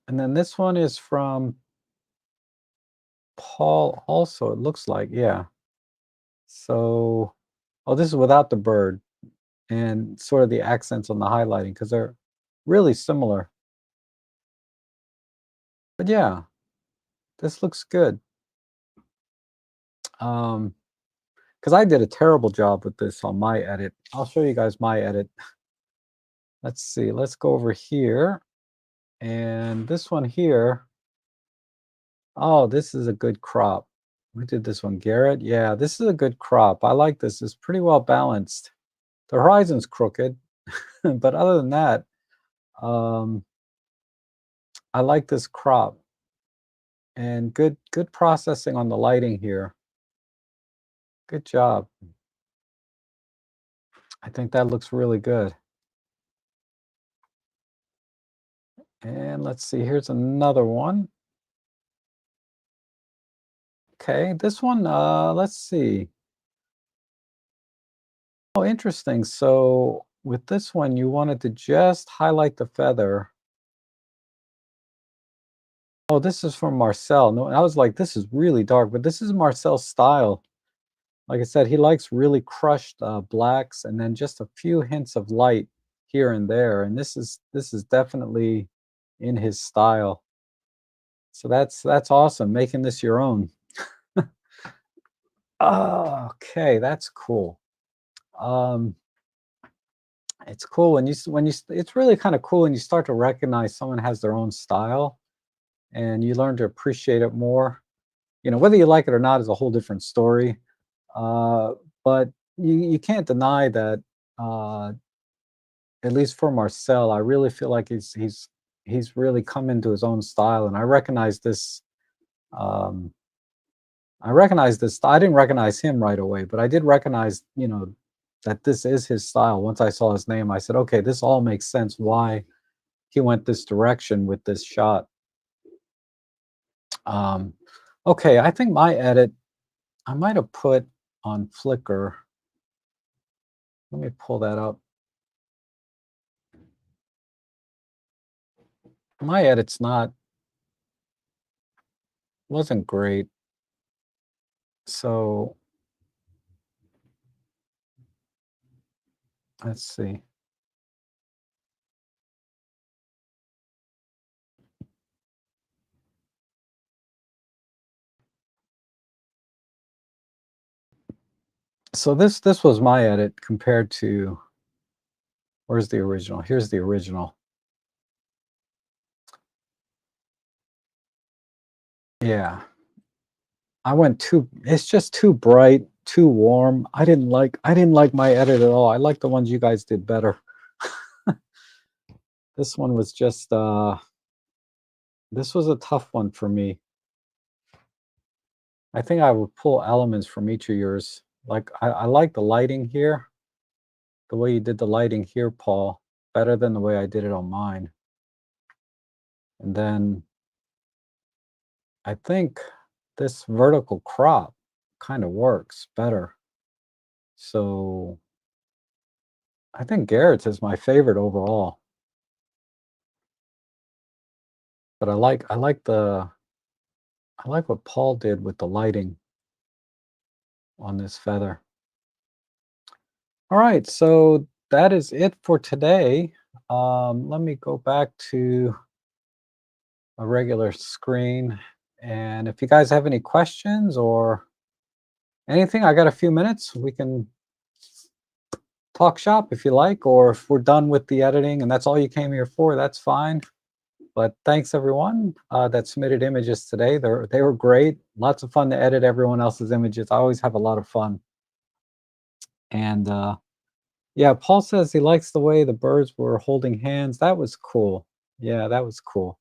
then this one is from Paul also, it looks like, yeah. So, oh, this is without the bird and sort of the accents on the highlighting because they're really similar. But yeah, this looks good. Because I did a terrible job with this on my edit. I'll show you guys my edit. Let's see, let's go over here. And this one here, oh, this is a good crop. We did this one, Garrett. Yeah, this is a good crop. I like this. It's pretty well balanced. The horizon's crooked, but other than that, I like this crop. And good processing on the lighting here. Good job. I think that looks really good. And let's see, here's another one. Okay, this one, let's see. Oh, interesting. So with this one, you wanted to just highlight the feather. Oh, this is from Marcel. No, I was like, this is really dark, but this is Marcel's style. Like I said, he likes really crushed blacks and then just a few hints of light here and there. And this is definitely in his style. So that's awesome, making this your own. Oh, okay, that's cool. It's cool when it's really kind of cool when you start to recognize someone has their own style and you learn to appreciate it more. You know, whether you like it or not is a whole different story. But you can't deny that, at least for Marcel, I really feel like he's really come into his own style, and I recognize this. Um, I recognize this. I didn't recognize him right away, but I did recognize, that this is his style. Once I saw his name, I said, okay, this all makes sense. Why he went this direction with this shot. Um, okay, I think my edit I might have put on Flickr. Let me pull that up. My edit's wasn't great. So let's see. So this was my edit compared to, where's the original? Here's the original. Yeah. I went it's just too bright, too warm. I didn't like my edit at all. I like the ones you guys did better. This one was just this was a tough one for me. I think I would pull elements from each of yours. Like I like the lighting here. The way you did the lighting here, Paul, better than the way I did it on mine. And then I think this vertical crop kind of works better. So I think Garrett's is my favorite overall. But I like what Paul did with the lighting on this feather. All right, so that is it for today. Let me go back to a regular screen. And if you guys have any questions or anything, I got a few minutes. We can talk shop if you like, or if we're done with the editing and that's all you came here for, that's fine. But thanks everyone that submitted images today. They were great. Lots of fun to edit everyone else's images. I always have a lot of fun. And yeah, Paul says he likes the way the birds were holding hands. That was cool. Yeah, that was cool.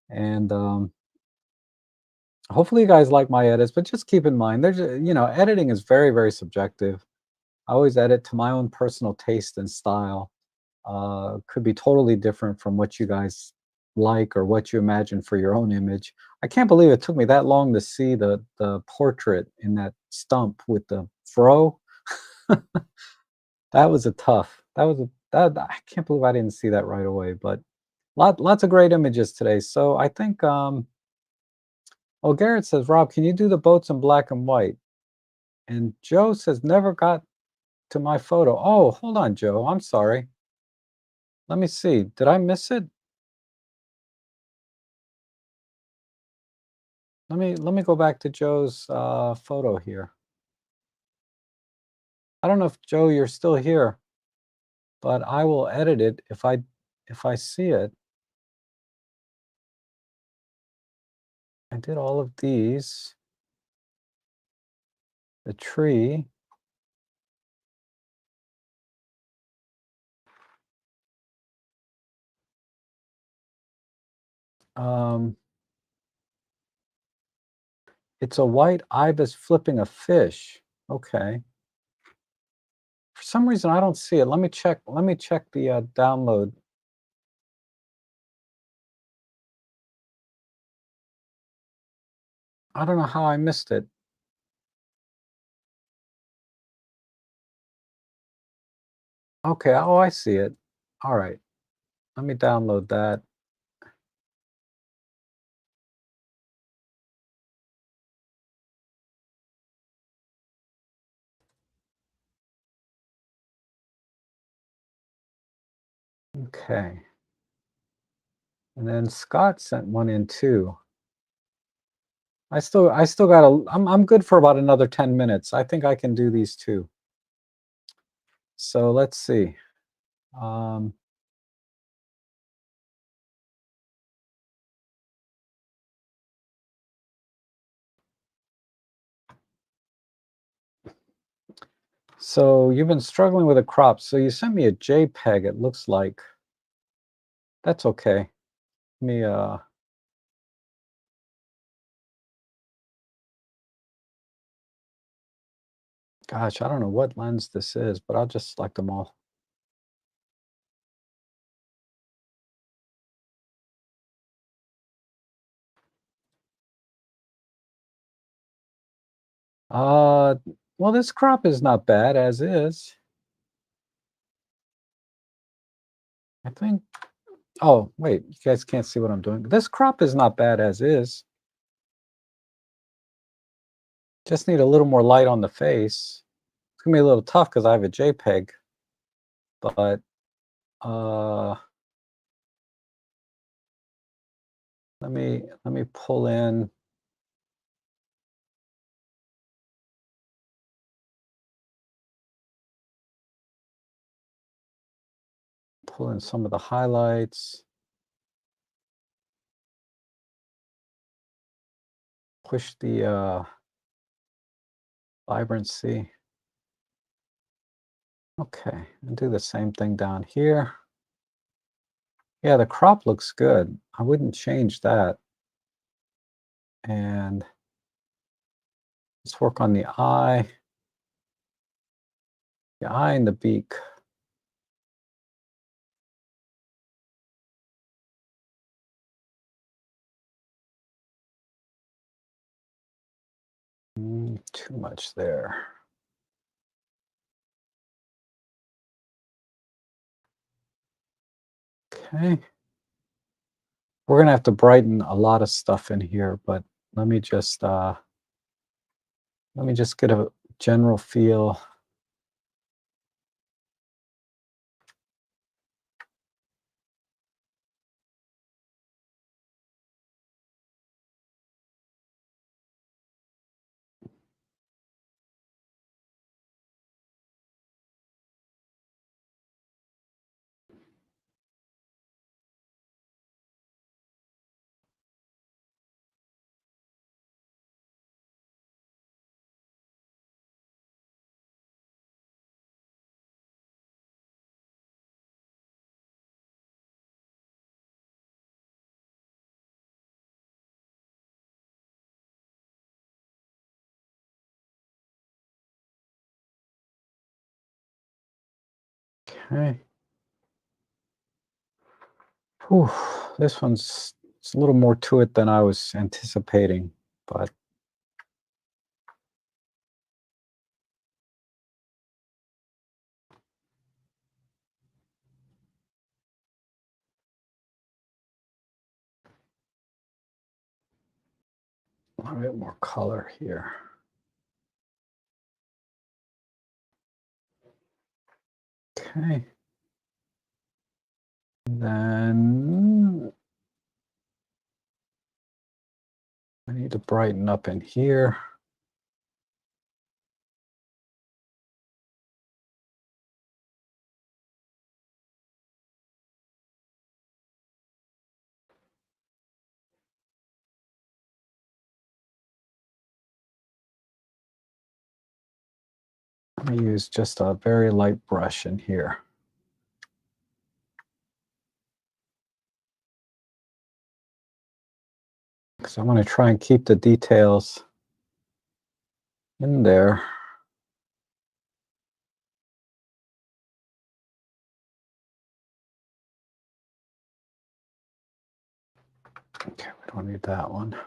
And hopefully you guys like my edits, but just keep in mind, editing is very, very subjective. I always edit to my own personal taste and style. Could be totally different from what you guys like or what you imagine for your own image. I can't believe it took me that long to see the portrait in that stump with the fro. That was a tough. That was a that I can't believe I didn't see that right away. But lots of great images today. So I think oh, Garrett says, Rob, can you do the boats in black and white? And Joe says, never got to my photo. Oh, hold on, Joe. I'm sorry. Let me see. Did I miss it? Let me go back to Joe's photo here. I don't know if Joe you're still here, but I will edit it if I see it. I did all of these. The tree. It's a white ibis flipping a fish. Okay. For some reason I don't see it. Let me check. Let me check the download. I don't know how I missed it. Okay, oh, I see it. All right, let me download that. Okay. And then Scott sent one in too. I still got I'm good for about another 10 minutes. I think I can do these two. So let's see. Um, So you've been struggling with a crop. So you sent me a JPEG, it looks like. That's okay. Let me gosh, I don't know what lens this is, but I'll just select them all. Uh well, this crop is not bad as is. I think oh, wait, you guys can't see what I'm doing. This crop is not bad as is. Just need a little more light on the face. It's gonna be a little tough because I have a JPEG, but uh let me pull in some of the highlights, push the vibrancy. Okay, and do the same thing down here. Yeah, the crop looks good. I wouldn't change that. And let's work on the eye and the beak. Too much there. Okay. We're gonna have to brighten a lot of stuff in here, but let me just uh, let me just get a general feel. Okay. Whew, this one's it's a little more to it than I was anticipating, but a bit more color here. Okay. And then I need to brighten up in here. Let me use just a very light brush in here. Because I want to try and keep the details in there. Okay, we don't need that one.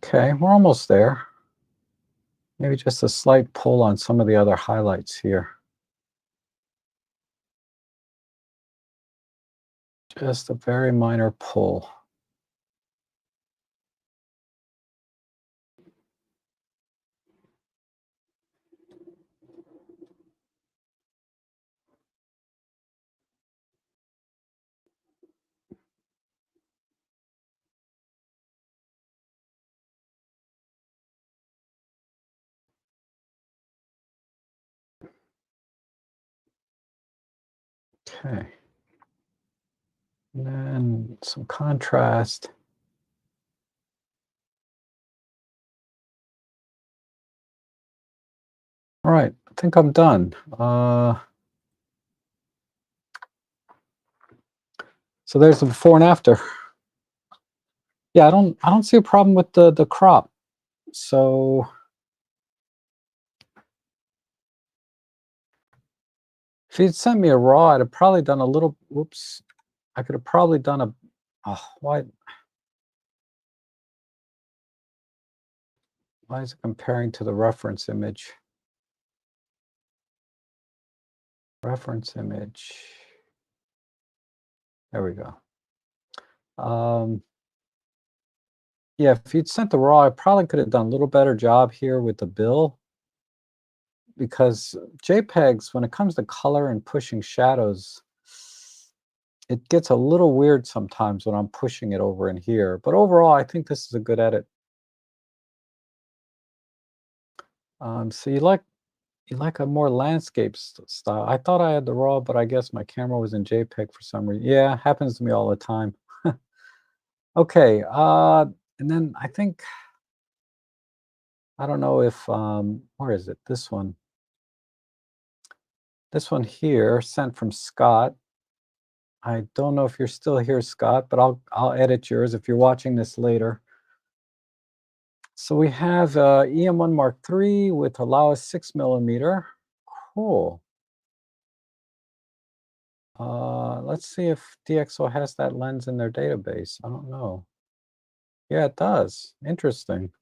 Okay, we're almost there. Maybe just a slight pull on some of the other highlights here. Just a very minor pull. Okay. And then some contrast. All right, I think I'm done. So there's the before and after. Yeah, I don't see a problem with the crop. So if you'd sent me a raw, I'd have probably done a little. Whoops, I could have probably done a. Why is it comparing to the reference image? Reference image. There we go. Yeah, if you'd sent the raw, I probably could have done a little better job here with the bill, because JPEGs, when it comes to color and pushing shadows, it gets a little weird sometimes when I'm pushing it over in here. But overall, I think this is a good edit. So you like a more landscape style. I thought I had the raw, but I guess my camera was in JPEG for some reason. Yeah, happens to me all the time. Okay, and then I think, I don't know if, where is it? This one. This one here, sent from Scott. I don't know if you're still here, Scott, but I'll edit yours if you're watching this later. So we have EM1 Mark III with allow 6mm. Cool. Let's see if DxO has that lens in their database. I don't know. Yeah, it does. Interesting.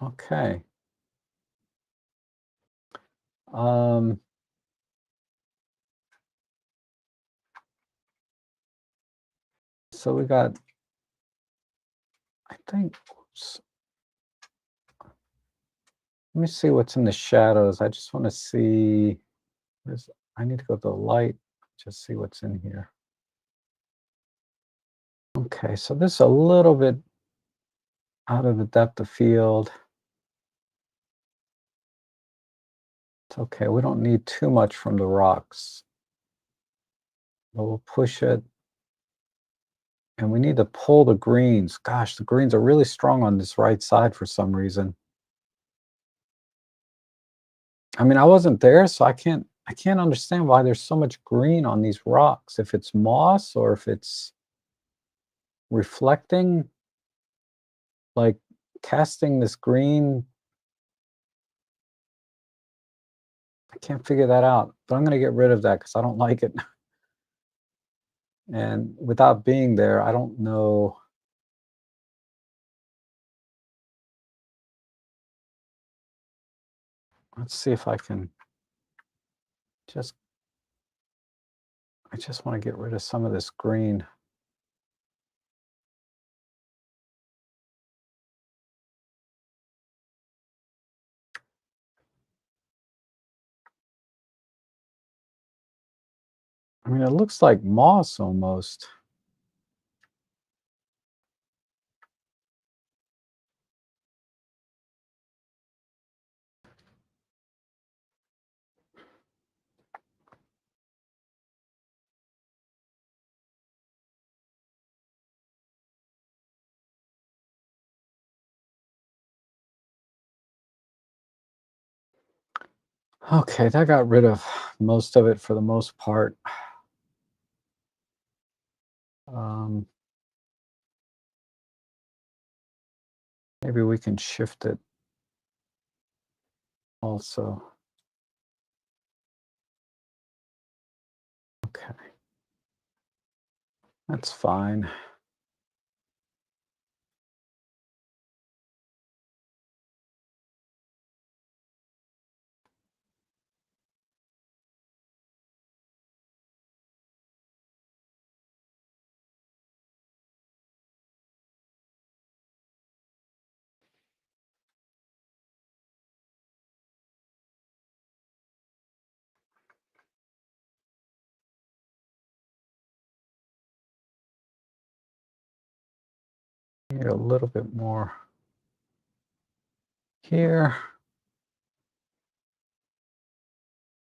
Okay. Um, so we got, I think, oops. Let me see what's in the shadows. I just want to see, I need to go to the light, just see what's in here. Okay, so this is a little bit out of the depth of field. It's okay, we don't need too much from the rocks. But we'll push it. And we need to pull the greens. Gosh, the greens are really strong on this right side for some reason. I mean, I wasn't there, so I can't understand why there's so much green on these rocks. If it's moss or if it's reflecting, like casting this green. I can't figure that out, but I'm going to get rid of that because I don't like it. And without being there, I don't know. Let's see if I can I just want to get rid of some of this green. I mean, it looks like moss almost. Okay, that got rid of most of it for the most part. Maybe we can shift it also. Okay, that's fine. Need a little bit more here.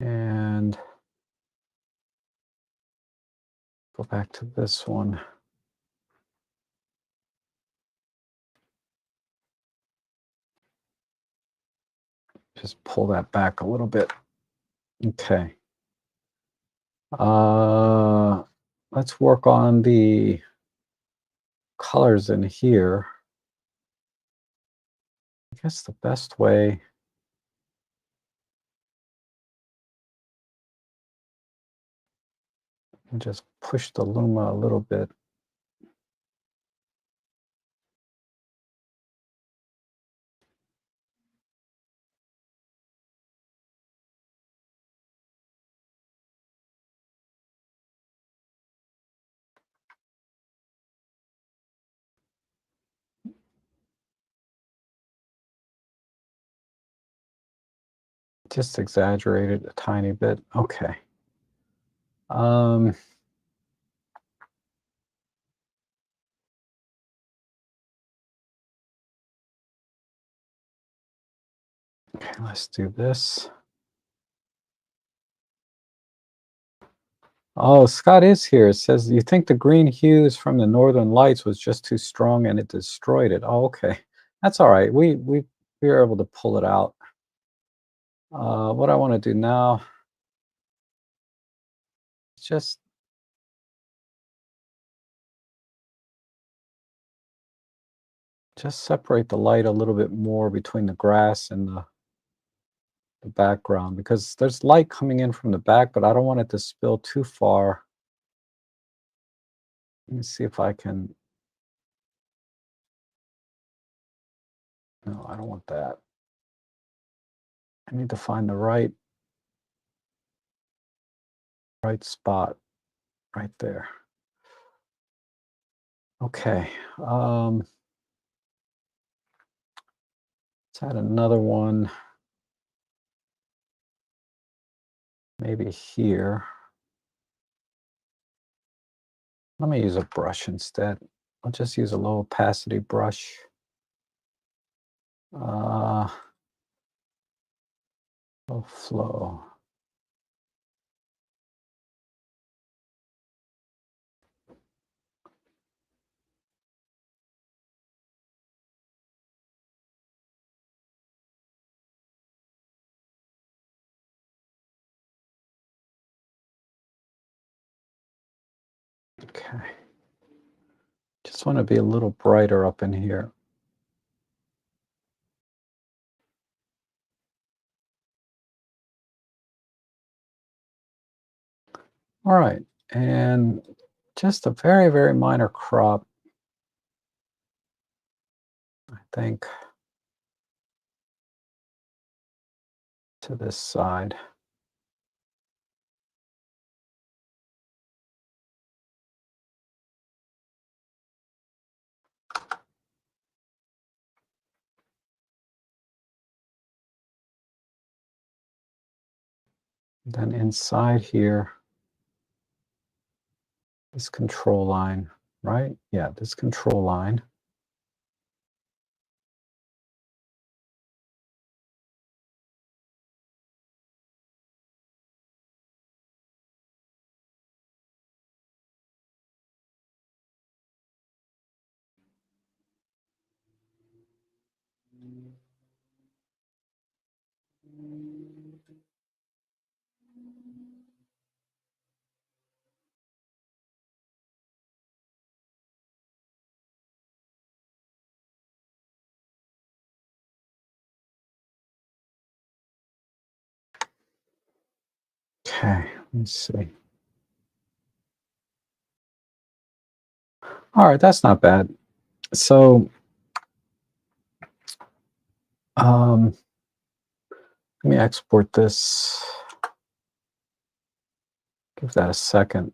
And Go back to this one. Just pull that back a little bit. Okay. Let's work on the colors in here. I guess the best way and just push the luma a little bit. Just exaggerate it a tiny bit. Okay. Okay, let's do this. Oh, Scott is here. It says, you think the green hues from the northern lights was just too strong and it destroyed it. Oh, okay. That's all right. We were able to pull it out. What I want to do now is just separate the light a little bit more between the grass and the background, because there's light coming in from the back, but I don't want it to spill too far. Let me see if I can. No, I don't want that. I need to find the right spot right there. Okay. Let's add another one. Maybe here. Let me use a brush instead. I'll just use a low opacity brush. Low flow. Okay. Just want to be a little brighter up in here. All right, and just a very, very minor crop, I think, to this side. Then inside here, this control line, right? Yeah, this control line. Okay, let's see. All right, that's not bad. So, let me export this. Give that a second.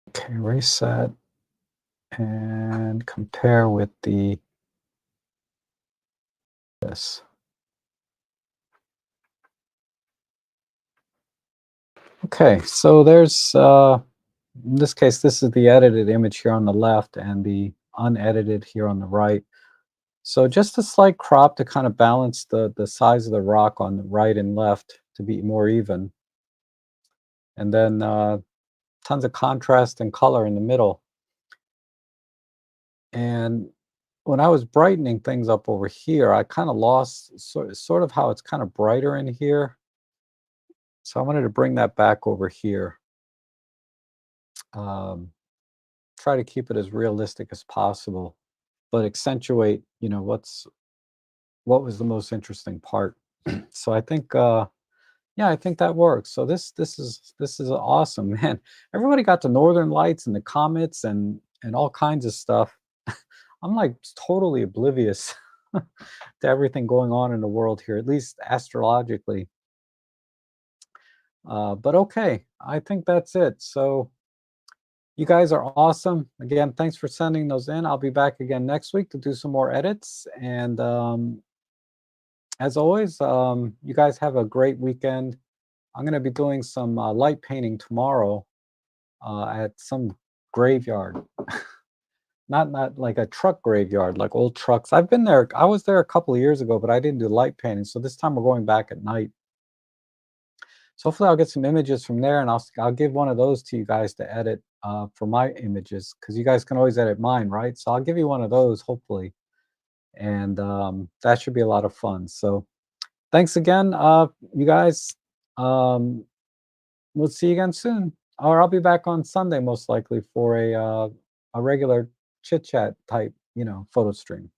Okay, reset and compare with this. Okay, so there's, in this case, this is the edited image here on the left and the unedited here on the right. So just a slight crop to kind of balance the size of the rock on the right and left to be more even. and then tons of contrast and color in the middle. And when I was brightening things up over here, I kind of lost sort of how it's kind of brighter in here. So I wanted to bring that back over here. Um, Try to keep it as realistic as possible, but accentuate, what was the most interesting part. So I think, yeah, I think that works. So this is awesome, man. Everybody got the Northern Lights and the comets and all kinds of stuff. I'm like totally oblivious to everything going on in the world here, at least astrologically. But okay, I think that's it. So you guys are awesome. Again, thanks for sending those in. I'll be back again next week to do some more edits. And as always, you guys have a great weekend. I'm going to be doing some light painting tomorrow at some graveyard. Not like a truck graveyard, like old trucks. I've been there. I was there a couple of years ago, but I didn't do light painting. So this time we're going back at night. So hopefully I'll get some images from there, and I'll give one of those to you guys to edit for my images, because you guys can always edit mine, right? So I'll give you one of those hopefully, and that should be a lot of fun. So thanks again, you guys. Um, we'll see you again soon, or I'll be back on Sunday most likely for a regular chit chat type, photo stream.